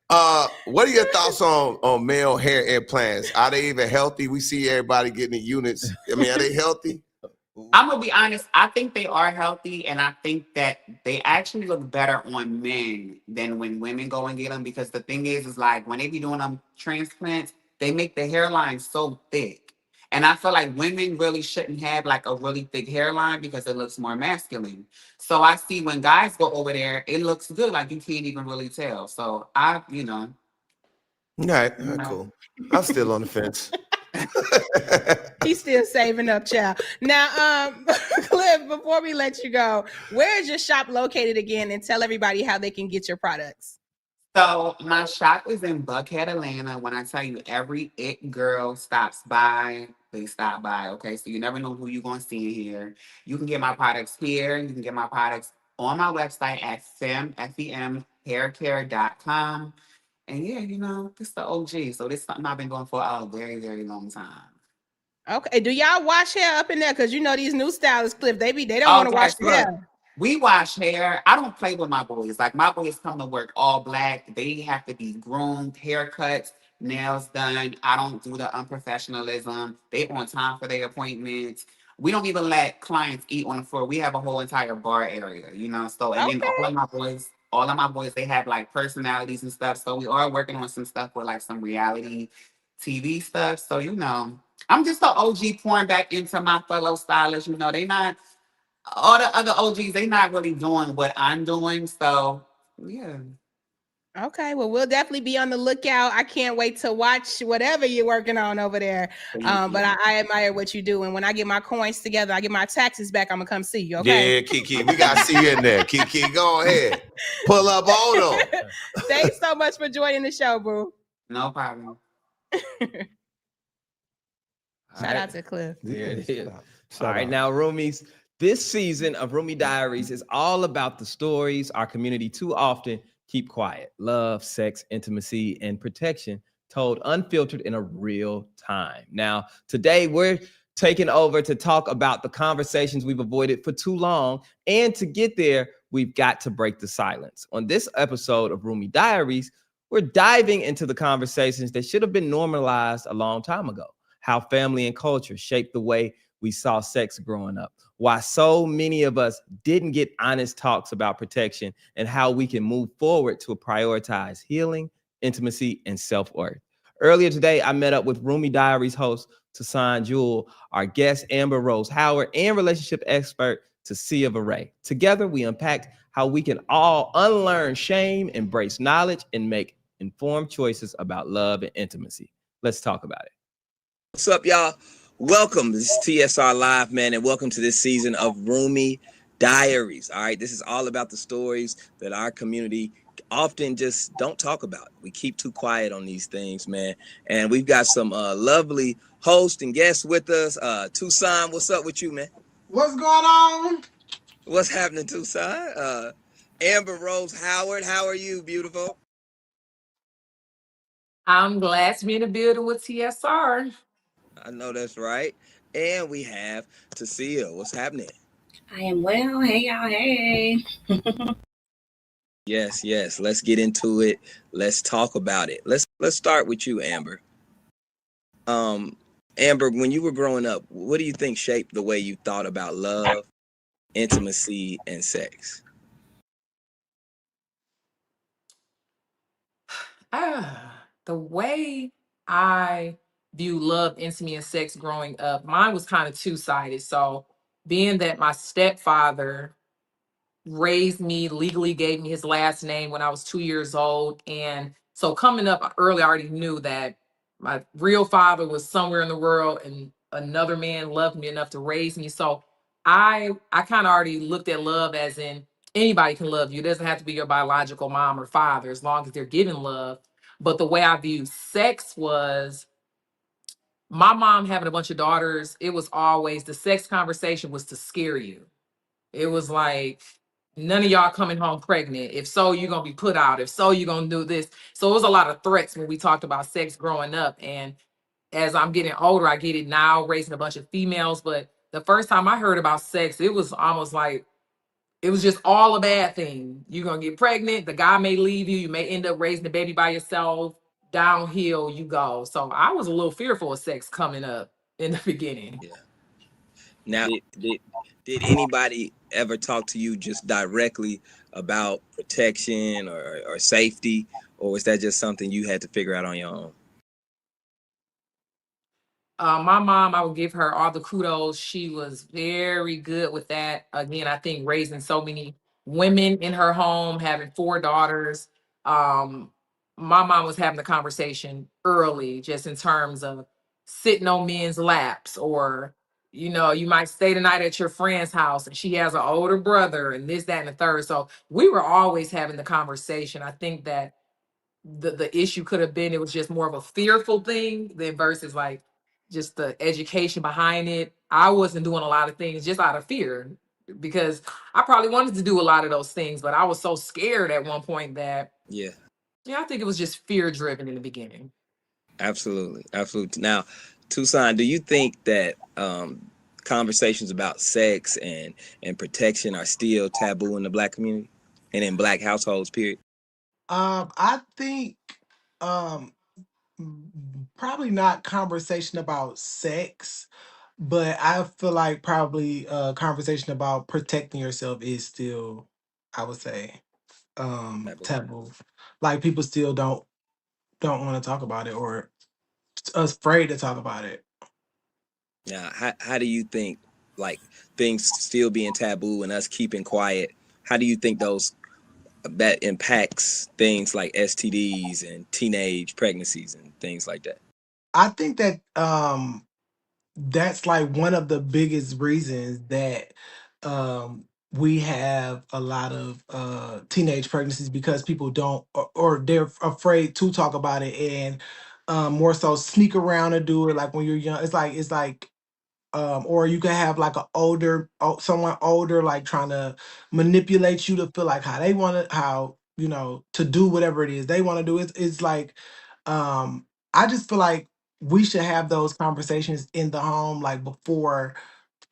what are your thoughts on male hair implants? Are they even healthy? We see everybody getting the units. I mean, are they healthy? I'm gonna be honest. I think they are healthy, and I think that they actually look better on men than when women go and get them. Because the thing is like when they be doing them transplants, they make the hairline so thick, and I feel like women really shouldn't have like a really thick hairline because it looks more masculine. So I see when guys go over there, it looks good. Like you can't even really tell. So All right, cool. I'm still on the fence. He's still saving up, child. Now, Cliff, before we let you go, where is your shop located again? And tell everybody how they can get your products. So my shop is in Buckhead, Atlanta. When I tell you every it girl stops by, they stop by. Okay, so you never know who you're gonna see in here. You can get my products here. You can get my products on my website at femhaircare.com. And yeah, this is the OG. So this is something I've been doing for a very, very long time. Okay, do y'all wash hair up in there? Because these new stylists, Cliff, they don't Oh, want to wash yes, their look. hair. We wash hair. I don't play with my boys. Like my boys come to work all black. They have to be groomed, haircuts, nails done. I don't do the unprofessionalism. They on time for their appointments. We don't even let clients eat on the floor. We have a whole entire bar area. So and then Okay. all of my boys, they have like personalities and stuff. So we are working on some stuff with like some reality TV stuff. So I'm just an OG pouring back into my fellow stylists. You know, they not all the other OGs. They not really doing what I'm doing. So yeah. Okay, well, we'll definitely be on the lookout. I can't wait to watch whatever you're working on over there. But I admire what you do. And when I get my coins together, I get my taxes back, I'm gonna come see you. Okay. Yeah, Kiki, we gotta see you in there. Kiki, go ahead. Pull up on them. Thanks so much for joining the show, boo. No problem. Shout out to Cliff. There it is. All right, now, Roomies, this season of Roomie Diaries is all about the stories our community too often keep quiet. Love, sex, intimacy, and protection told unfiltered in a real time. Now, today we're taking over to talk about the conversations we've avoided for too long. And to get there, we've got to break the silence. On this episode of Roomie Diaries, we're diving into the conversations that should have been normalized a long time ago. How family and culture shaped the way we saw sex growing up, why so many of us didn't get honest talks about protection, and how we can move forward to prioritize healing, intimacy, and self-worth. Earlier today, I met up with Roomie Diaries host Toussaint Jewell, our guest Amber Rose Howard, and relationship expert Tasia Varay. Together, we unpacked how we can all unlearn shame, embrace knowledge, and make informed choices about love and intimacy. Let's talk about it. What's up, y'all? Welcome. This is TSR Live, man, and welcome to this season of Roomie Diaries. All right, this is all about the stories that our community often just don't talk about. We keep too quiet on these things, man. And we've got some lovely hosts and guests with us. Toussaint, what's up with you, man? What's going on? What's happening, Toussaint? Amber Rose Howard, how are you, beautiful? I'm glad to be in the building with TSR. I know that's right. And we have Tasia. What's happening? I am well. Hey, y'all. Hey. Yes. Let's get into it. Let's talk about it. Let's start with you, Amber. Amber, when you were growing up, what do you think shaped the way you thought about love, intimacy, and sex? The way I view love, intimacy, and sex growing up, mine was kind of two-sided. So being that my stepfather raised me, legally gave me his last name when I was 2 years old. And so coming up early, I already knew that my real father was somewhere in the world and another man loved me enough to raise me. So I kind of already looked at love as in anybody can love you. It doesn't have to be your biological mom or father as long as they're giving love. But the way I viewed sex was my mom having a bunch of daughters. It was always the sex conversation was to scare you. It was like, none of y'all coming home pregnant. If so, you're going to be put out. If so, you're going to do this. So it was a lot of threats when we talked about sex growing up. And as I'm getting older, I get it now, raising a bunch of females. But the first time I heard about sex, it was almost like, it was just all a bad thing. You're going to get pregnant. The guy may leave you. You may end up raising the baby by yourself. Downhill you go. So I was a little fearful of sex coming up in the beginning. Yeah. Now, did anybody ever talk to you just directly about protection or safety, or was that just something you had to figure out on your own? My mom, I would give her all the kudos. She was very good with that. Again, I think raising so many women in her home, having 4 daughters. My mom was having the conversation early, just in terms of sitting on men's laps, or you might stay the night at your friend's house and she has an older brother and this, that, and the third. So we were always having the conversation. I think that the issue could have been, it was just more of a fearful thing than versus like just the education behind it. I wasn't doing a lot of things just out of fear, because I probably wanted to do a lot of those things, but I was so scared at one point that I think it was just fear driven in the beginning. Absolutely. Now, Toussaint, do you think that conversations about sex and protection are still taboo in the Black community and in Black households, period? I think probably not conversation about sex, but I feel like probably conversation about protecting yourself is still, I would say, taboo. Like people still don't want to talk about it or afraid to talk about it. Now, how do you think, like, things still being taboo and us keeping quiet, how do you think that impacts things like STDs and teenage pregnancies and things like that? I think that that's like one of the biggest reasons that we have a lot of teenage pregnancies, because people don't, or they're afraid to talk about it, and more so sneak around and do it like when you're young. It's like or you can have like someone older like trying to manipulate you to feel like how they want to, how to do whatever it is they want to do. It's like I just feel like we should have those conversations in the home, like before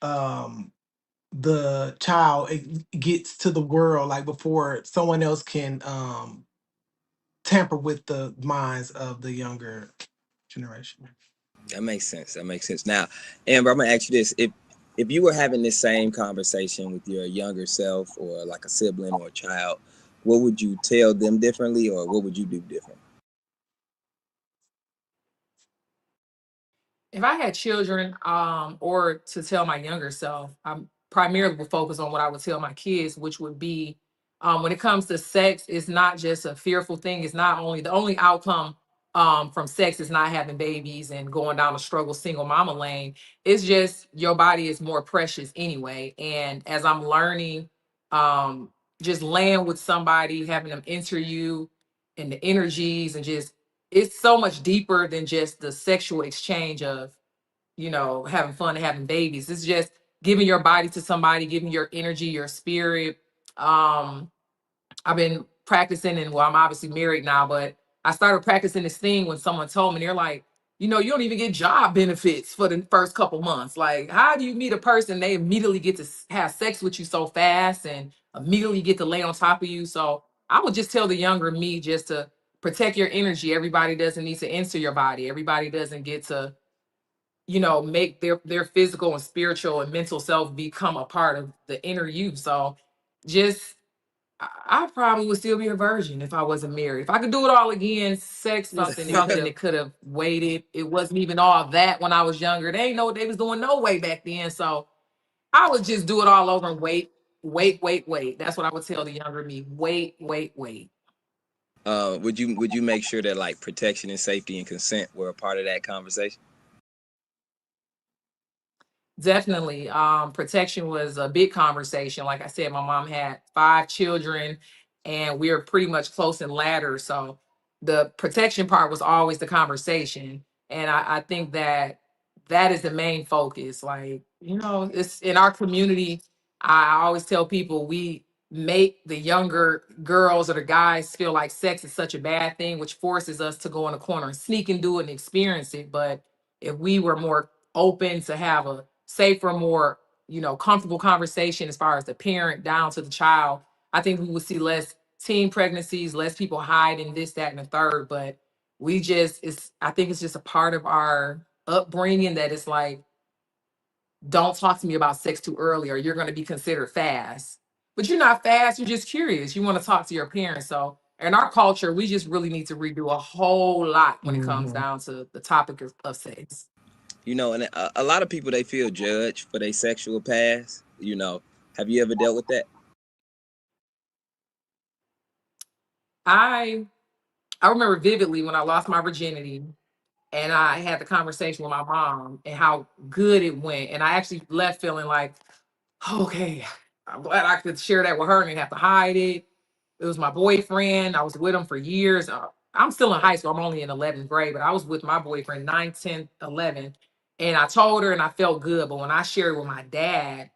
um the child gets to the world, like before someone else can tamper with the minds of the younger generation. That makes sense. That makes sense. Now, Amber, I'm gonna ask you this: if you were having this same conversation with your younger self, or like a sibling or a child, what would you tell them differently, or what would you do different? If I had children, or to tell my younger self, I'm primarily would focus on what I would tell my kids, which would be, when it comes to sex, it's not just a fearful thing. It's not only the only outcome from sex is not having babies and going down the struggle single mama lane. It's just your body is more precious anyway. And as I'm learning, just laying with somebody, having them enter you, and the energies, and just it's so much deeper than just the sexual exchange of, having fun and having babies. It's just giving your body to somebody, giving your energy, your spirit. I've been practicing, and well, I'm obviously married now, but I started practicing this thing when someone told me, they're like, you don't even get job benefits for the first couple months. Like, how do you meet a person, they immediately get to have sex with you so fast and immediately get to lay on top of you? So I would just tell the younger me just to protect your energy. Everybody doesn't need to enter your body. Everybody doesn't get to, make their physical and spiritual and mental self become a part of the inner you. So just I probably would still be a virgin if I wasn't married. If I could do it all again, sex something that could have waited. It wasn't even all that when I was younger. They ain't know what they was doing no way back then. So I would just do it all over and wait, wait, wait, wait. That's what I would tell the younger me. Wait, wait, wait. Would you make sure that like protection and safety and consent were a part of that conversation? Definitely. Protection was a big conversation. Like I said, my mom had 5 children and we are pretty much close in ladder. So the protection part was always the conversation. And I think that is the main focus. Like, it's in our community. I always tell people we make the younger girls or the guys feel like sex is such a bad thing, which forces us to go in a corner and sneak and do it and experience it. But if we were more open to have a safer, more, comfortable conversation as far as the parent down to the child, I think we would see less teen pregnancies, less people hiding this, that, and the third. But I think it's just a part of our upbringing that it's like, don't talk to me about sex too early or you're going to be considered fast. But you're not fast, you're just curious. You want to talk to your parents. So in our culture, we just really need to redo a whole lot when it comes down to the topic of sex. And a lot of people, they feel judged for their sexual past. Have you ever dealt with that? I remember vividly when I lost my virginity and I had the conversation with my mom and how good it went. And I actually left feeling like, okay, I'm glad I could share that with her and didn't have to hide it. It was my boyfriend. I was with him for years. I'm still in high school. I'm only in 11th grade, but I was with my boyfriend 9, 10, 11. And I told her and I felt good. But when I shared it with my dad,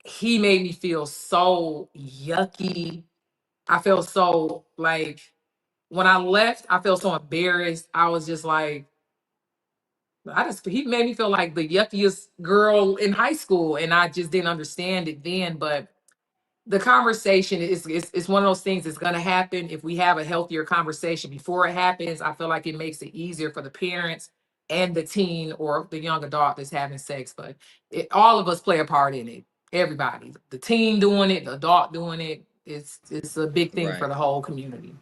he made me feel so yucky. I felt so like, when I left, I felt so embarrassed. I was just like, he made me feel like the yuckiest girl in high school. And I just didn't understand it then. But the conversation is one of those things that's going to happen. If we have a healthier conversation before it happens, I feel like it makes it easier for the parents and the teen or the young adult that's having sex. But all of us play a part in it. Everybody, the teen doing it, the adult doing it. It's a big thing for Right. the whole community.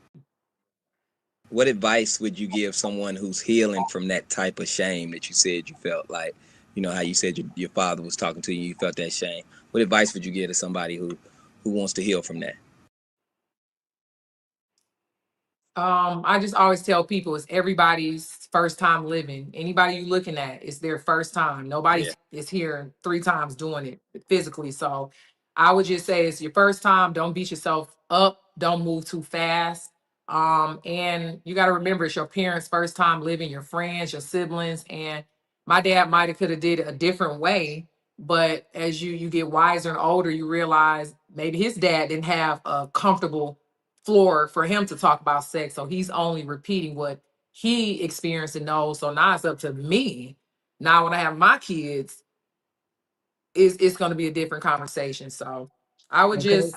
What advice would you give someone who's healing from that type of shame that you said you felt? Like, you know, how you said your father was talking to you, you felt that shame. What advice would you give to somebody who wants to heal from that? I just always tell people it's everybody's first time living. Anybody you looking at, it's their first time. Nobody is here 3 times doing it physically. So I would just say it's your first time. Don't beat yourself up. Don't move too fast. And you got to remember it's your parents' first time living, your friends, your siblings. And my dad might have could have did it a different way. But as you get wiser and older, you realize maybe his dad didn't have a comfortable floor for him to talk about sex. So he's only repeating what he experienced and knows. So now it's up to me. Now when I have my kids, it's going to be a different conversation. So I would just,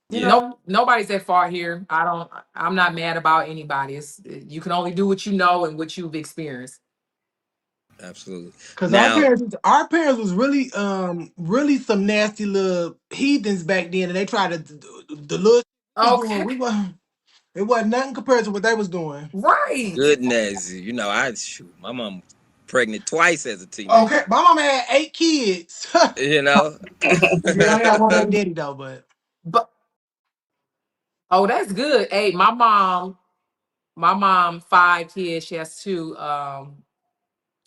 you know, nobody's that far here. I'm not mad about anybody. You can only do what you know and what you've experienced. Absolutely. Because our parents was really really some nasty little heathens back then, and they tried to the little doing, it wasn't nothing compared to what they was doing. Right. Goodness, you know, my mom pregnant twice as a teenager. Okay, my mom had 8 kids. You know, yeah, I got one baby daddy though, but oh, that's good. Hey, my mom 5 kids. She has 2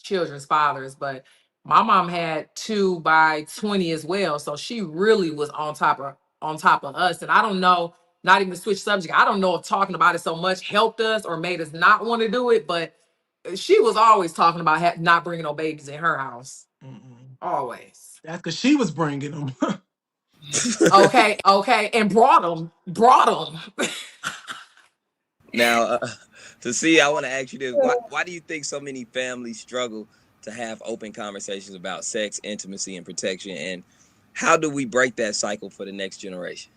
children's fathers, but my mom had 2 by 20 as well. So she really was on top of us. And I don't know, not even to switch subject, I don't know if talking about it so much helped us or made us not want to do it, but she was always talking about not bringing no babies in her house. Always. That's because she was bringing them. okay, and brought them. Now, to see, I want to ask you this: why do you think so many families struggle to have open conversations about sex, intimacy, and protection? And how do we break that cycle for the next generation?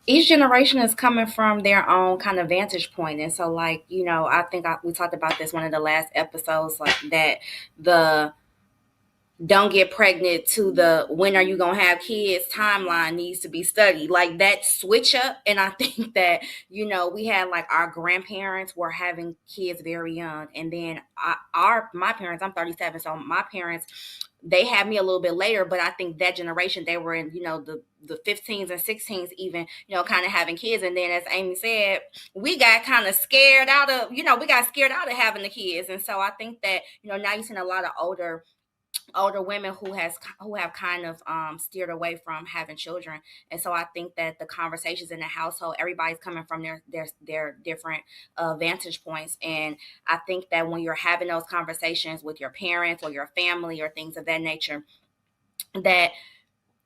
Each generation is coming from their own kind of vantage point. And so, like, you know, I think we talked about this one of the last episodes, like that the don't get pregnant to the when are you gonna have kids timeline needs to be studied, like that switch up. And I think that, you know, we had like our grandparents were having kids very young, and then my parents, I'm 37, so my parents, they had me a little bit later, but I think that generation, they were in, you know, the 15s and 16s even, you know, kind of having kids. And then as Amy said, we got kind of scared out of having the kids. And so I think that, you know, now you've seen a lot of older women who have kind of steered away from having children. And so I think that the conversations in the household, everybody's coming from their different vantage points. And I think that when you're having those conversations with your parents or your family or things of that nature, that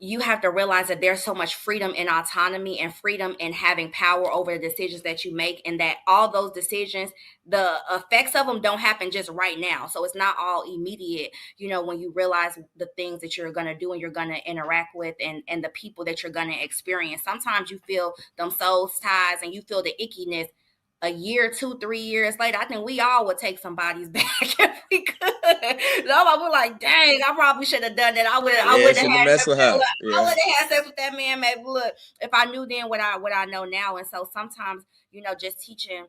you have to realize that there's so much freedom and autonomy and freedom in having power over the decisions that you make, and that all those decisions, the effects of them don't happen just right now. So it's not all immediate, you know, when you realize the things that you're going to do and you're going to interact with and the people that you're going to experience. Sometimes you feel them soul ties and you feel the ickiness a year, 2, 3 years later. I think we all would take some bodies back if we could. I was like, dang, I probably should have done that. I would have had sex with her. I would have had sex with that man. Maybe look, if I knew then what I know now. And so sometimes, you know, just teaching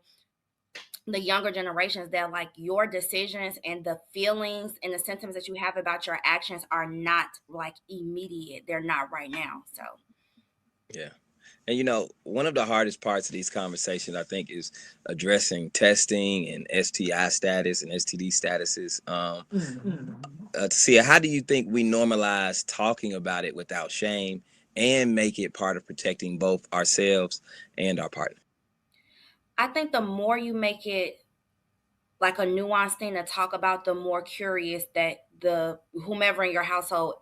the younger generations that like your decisions and the feelings and the sentiments that you have about your actions are not like immediate. They're not right now. So yeah. And, you know, one of the hardest parts of these conversations, I think, is addressing testing and STI status and STD statuses. Tia, how do you think we normalize talking about it without shame and make it part of protecting both ourselves and our partner? I think the more you make it like a nuanced thing to talk about, the more curious that the whomever in your household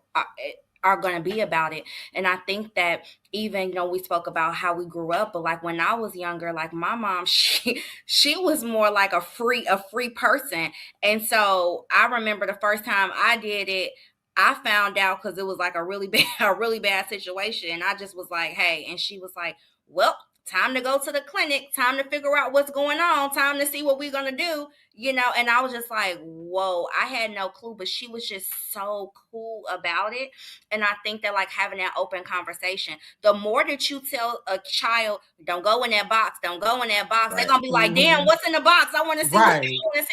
are going to be about it. And I think that even, you know, we spoke about how we grew up, but like when I was younger, like my mom, she was more like a free person. And so I remember the first time I did it, I found out because it was like a really bad situation. And I just was like, hey, and she was like, well, time to go to the clinic, time to figure out what's going on, time to see what we're going to do, you know. And I was just like, whoa, I had no clue, but she was just so cool about it. And I think that like having that open conversation, the more that you tell a child, don't go in that box, they're going to be like, damn, what's in the box? I want to see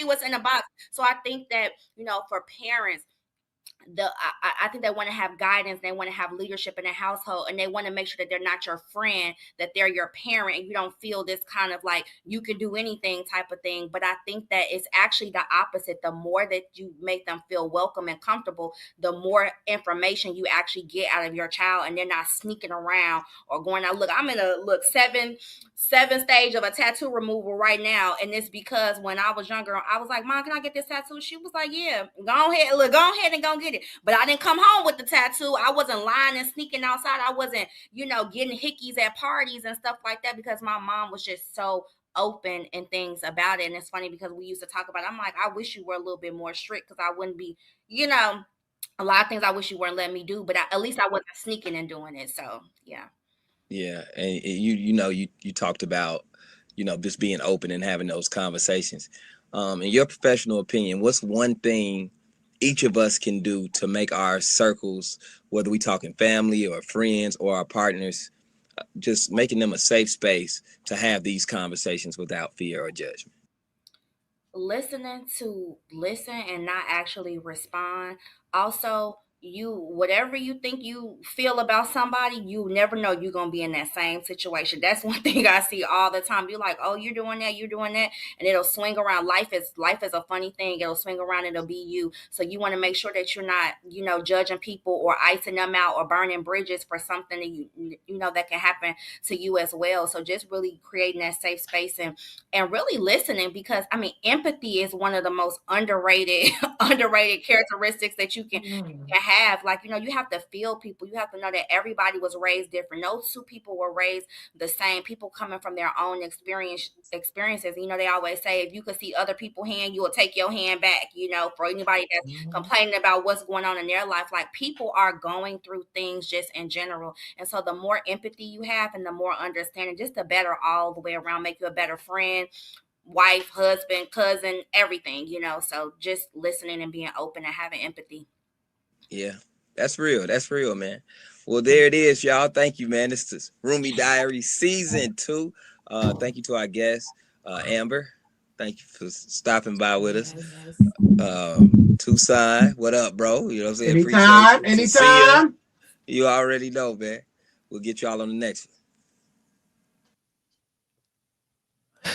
what's in the box. So I think that, you know, for parents, I think they want to have guidance, they want to have leadership in the household, and they want to make sure that they're not your friend, that they're your parent, and you don't feel this kind of like you can do anything type of thing. But I think that it's actually the opposite. The more that you make them feel welcome and comfortable, the more information you actually get out of your child, and they're not sneaking around or going out. Look, I'm in a seven stage of a tattoo removal right now, and it's because when I was younger, I was like, Mom, can I get this tattoo? She was like, yeah, go ahead and go get it. But I didn't come home with the tattoo. I wasn't lying and sneaking outside. I wasn't, getting hickeys at parties and stuff like that, because my mom was just so open and things about it. And it's funny because we used to talk about it. I'm like, I wish you were a little bit more strict, because I wouldn't be, a lot of things I wish you weren't letting me do, but at least I wasn't sneaking and doing it. So yeah. Yeah, and you talked about just being open and having those conversations. In your professional opinion, what's one thing each of us can do to make our circles, whether we talking family or friends or our partners, just making them a safe space to have these conversations without fear or judgment? Listening to listen and not actually respond. Also, whatever you think you feel about somebody, you never know you're gonna be in that same situation. That's one thing I see all the time. You're like, oh, you're doing that, and it'll swing around. Life is a funny thing. It'll swing around and it'll be you. So you want to make sure that you're not, judging people or icing them out or burning bridges for something that you know that can happen to you as well. So just really creating that safe space and really listening, because empathy is one of the most underrated characteristics that you can have. Like, you have to feel people. You have to know that everybody was raised different. No two people were raised the same. People coming from their own experiences. They always say, if you could see other people's hand, you will take your hand back. For anybody that's complaining about what's going on in their life, like, people are going through things just in general. And so the more empathy you have and the more understanding, just the better all the way around, make you a better friend, wife, husband, cousin, everything, so just listening and being open and having empathy. Yeah, that's real, man. Well, there it is, y'all. Thank you, man. This is Roomie Diaries Season 2. Thank you to our guest, Amber. Thank you for stopping by with us. Tucson, what up, bro? You know what I'm saying? Anytime. You already know, man. We'll get y'all on the next one.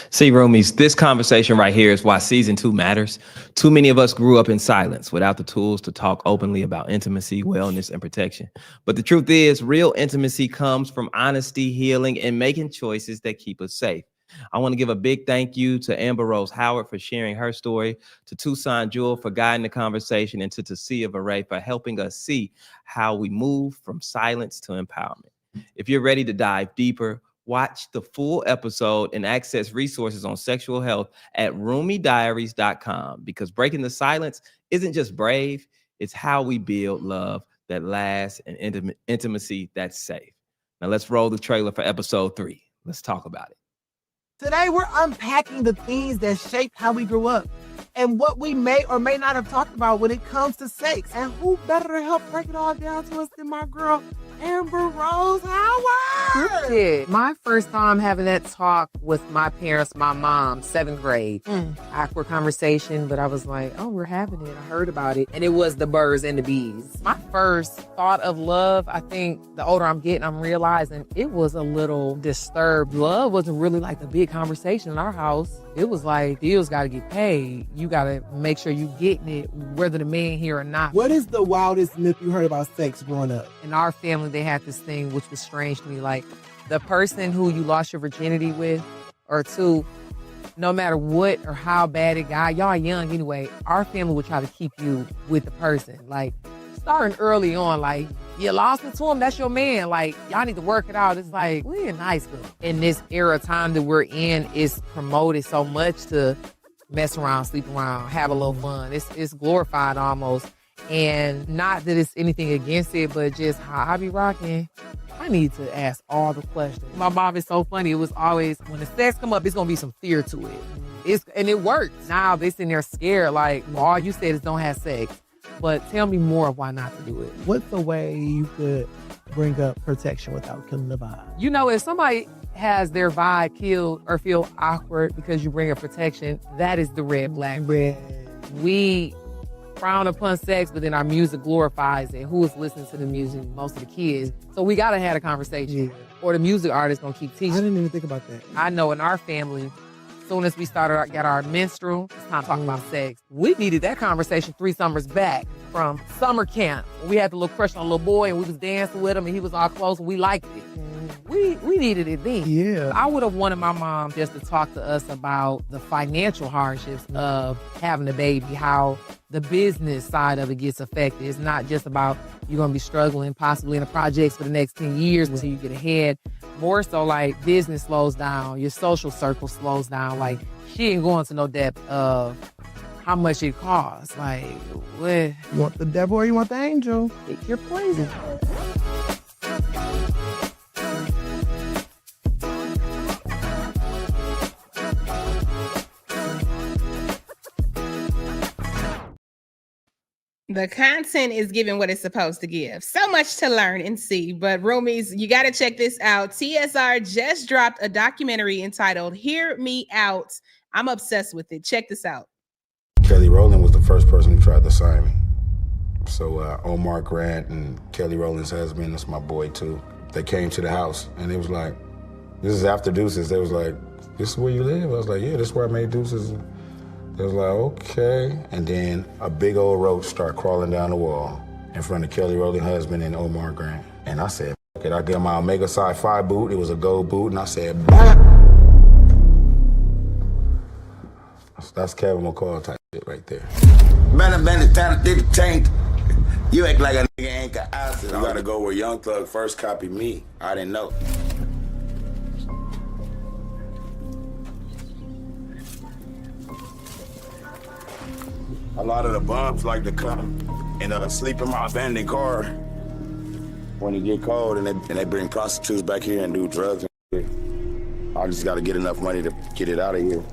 See, Roomies, this conversation right here is why Season 2 matters. Too many of us grew up in silence without the tools to talk openly about intimacy, wellness, and protection. But the truth is, real intimacy comes from honesty, healing, and making choices that keep us safe. I want to give a big thank you to Amber Rose Howard for sharing her story, to Tucson Jewel for guiding the conversation, and to Tasia Varay for helping us see how we move from silence to empowerment. If you're ready to dive deeper, watch the full episode and access resources on sexual health at RoomieDiaries.com, because breaking the silence isn't just brave, it's how we build love that lasts and intimacy that's safe. Now let's roll the trailer for episode 3. Let's talk about it. Today, we're unpacking the things that shaped how we grew up and what we may or may not have talked about when it comes to sex. And who better to help break it all down to us than my girl, Amber Rose Howard? My first time having that talk with my parents, my mom, 7th grade. Awkward conversation, but I was like, oh, we're having it. I heard about it. And it was the birds and the bees. My first thought of love, I think the older I'm getting, I'm realizing it was a little disturbed. Love wasn't really like the big conversation in our house. It was like, bills got to get paid. You got to make sure you getting it, whether the man here or not. What is the wildest myth you heard about sex growing up? In our family, they had this thing which was strange to me. Like, the person who you lost your virginity with or to, no matter what or how bad it got, y'all young anyway, our family would try to keep you with the person. Like, starting early on, like, you lost it to him, that's your man. Like, y'all need to work it out. It's like, we in high school. In this era time that we're in, it's promoted so much to mess around, sleep around, have a little fun. It's glorified almost. And not that it's anything against it, but just how I be rocking, I need to ask all the questions. My mom is so funny. It was always, when the sex come up, it's going to be some fear to it. And it works. Now they sitting there scared, like, well, all you said is don't have sex. But tell me more of why not to do it. What's the way you could bring up protection without killing the vibe? If somebody has their vibe killed or feel awkward because you bring up protection, that is the red flag. We frown upon sex, but then our music glorifies it. Who is listening to the music? Most of the kids. So we gotta have a conversation. Yeah. Or the music artist gonna keep I teaching. didn't even think about that. I know in our family, as soon as we got our menstrual, it's time to talk about sex. We needed that conversation 3 summers back from summer camp. We had the little crush on a little boy and we was dancing with him and he was all close and we liked it. We needed it then. Yeah. I would have wanted my mom just to talk to us about the financial hardships of having a baby, how the business side of it gets affected. It's not just about you're going to be struggling possibly in the projects for the next 10 years until you get ahead. More so like business slows down, your social circle slows down. Like she ain't going to no depth of how much it costs. Like, what? You want the devil or you want the angel? Pick your poison. The content is giving what it's supposed to give. So much to learn and see. But Roomies, you got to check this out. TSR just dropped a documentary entitled Hear Me Out. I'm obsessed with it. Check this out. Kelly Rowland was the first person who tried to sign me. So Omar Grant and Kelly Rowland's husband, that's my boy too. They came to the house and it was like, this is after Deuces. They was like, this is where you live? I was like, yeah, this is where I made Deuces. They was like, okay. And then a big old roach started crawling down the wall in front of Kelly Rowland's husband and Omar Grant. And I said, fuck it. I got my Omega Psi Phi boot. It was a gold boot. And I said, bah! That's Kevin McCall type shit right there. You act like a nigga ain't got answers. You gotta go where Young Thug first copied me. I didn't know. A lot of the bums like to come and sleep in my abandoned car when it get cold, and they bring prostitutes back here and do drugs and shit. I just gotta get enough money to get it out of here.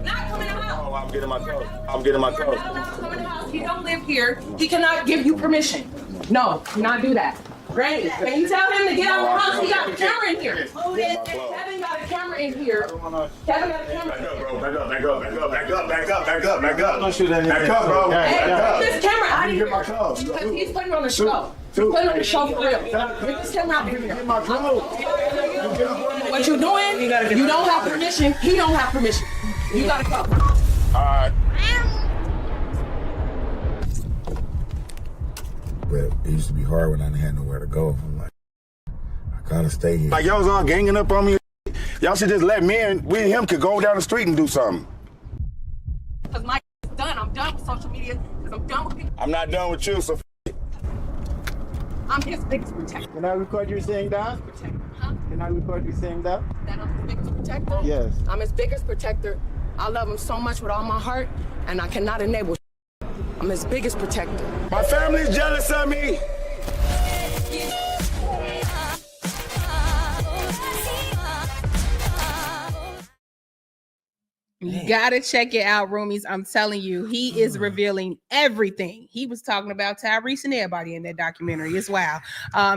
Not come in the house. Oh, I'm getting my clothes. I'm getting my clothes. Not allowed to come in the house. He don't live here. He cannot give you permission. No, do not do that. Granny, can you tell him to get out of the house? He got a camera in here. Kevin got a camera in here. Kevin got a camera in here. Back up, bro. Hey, take this camera out of here. Because he's putting on the show. He's putting on the show for real. Get this camera out of here. What you doing? You don't have permission. He don't have permission. You gotta go. All right. But it used to be hard when I didn't have nowhere to go. I'm like, I gotta stay here. Like y'all was all ganging up on me. Y'all should just let we and him could go down the street and do something. Because my is done. I'm done with social media. Because I'm done with people. I'm not done with you, so I'm his biggest protector. Can I record you saying that? Huh? Can I record you saying that? That I'm his biggest protector? Yes. I'm his biggest protector. I love him so much with all my heart, and I cannot enable. I'm his biggest protector. My family's jealous of me. You gotta check it out, Roomies. I'm telling you, he is revealing everything. He was talking about Tyrese and everybody in that documentary as well.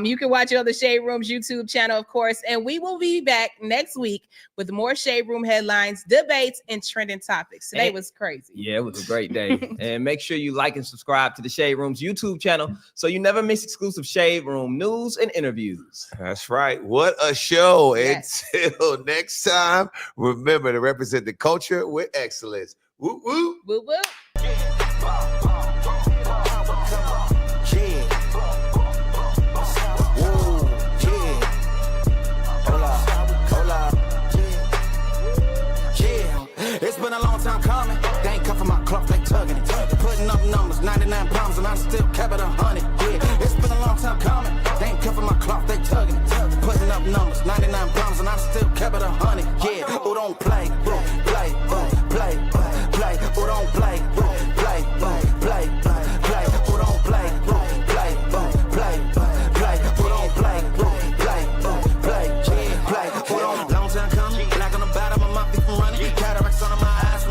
You can watch it on the Shade Room's YouTube channel, of course, and we will be back next week with more Shade Room headlines, debates, and trending topics. Today was crazy. Yeah, it was a great day. And make sure you like and subscribe to the Shade Room's YouTube channel so you never miss exclusive Shade Room news and interviews. That's right. What a show. Yes. Until next time, remember to represent the culture with excellence. Woo woo. Woo woo. It's been a long time coming. They ain't come from my club, they tugging it. Putting up numbers, 99 problems, and I'm still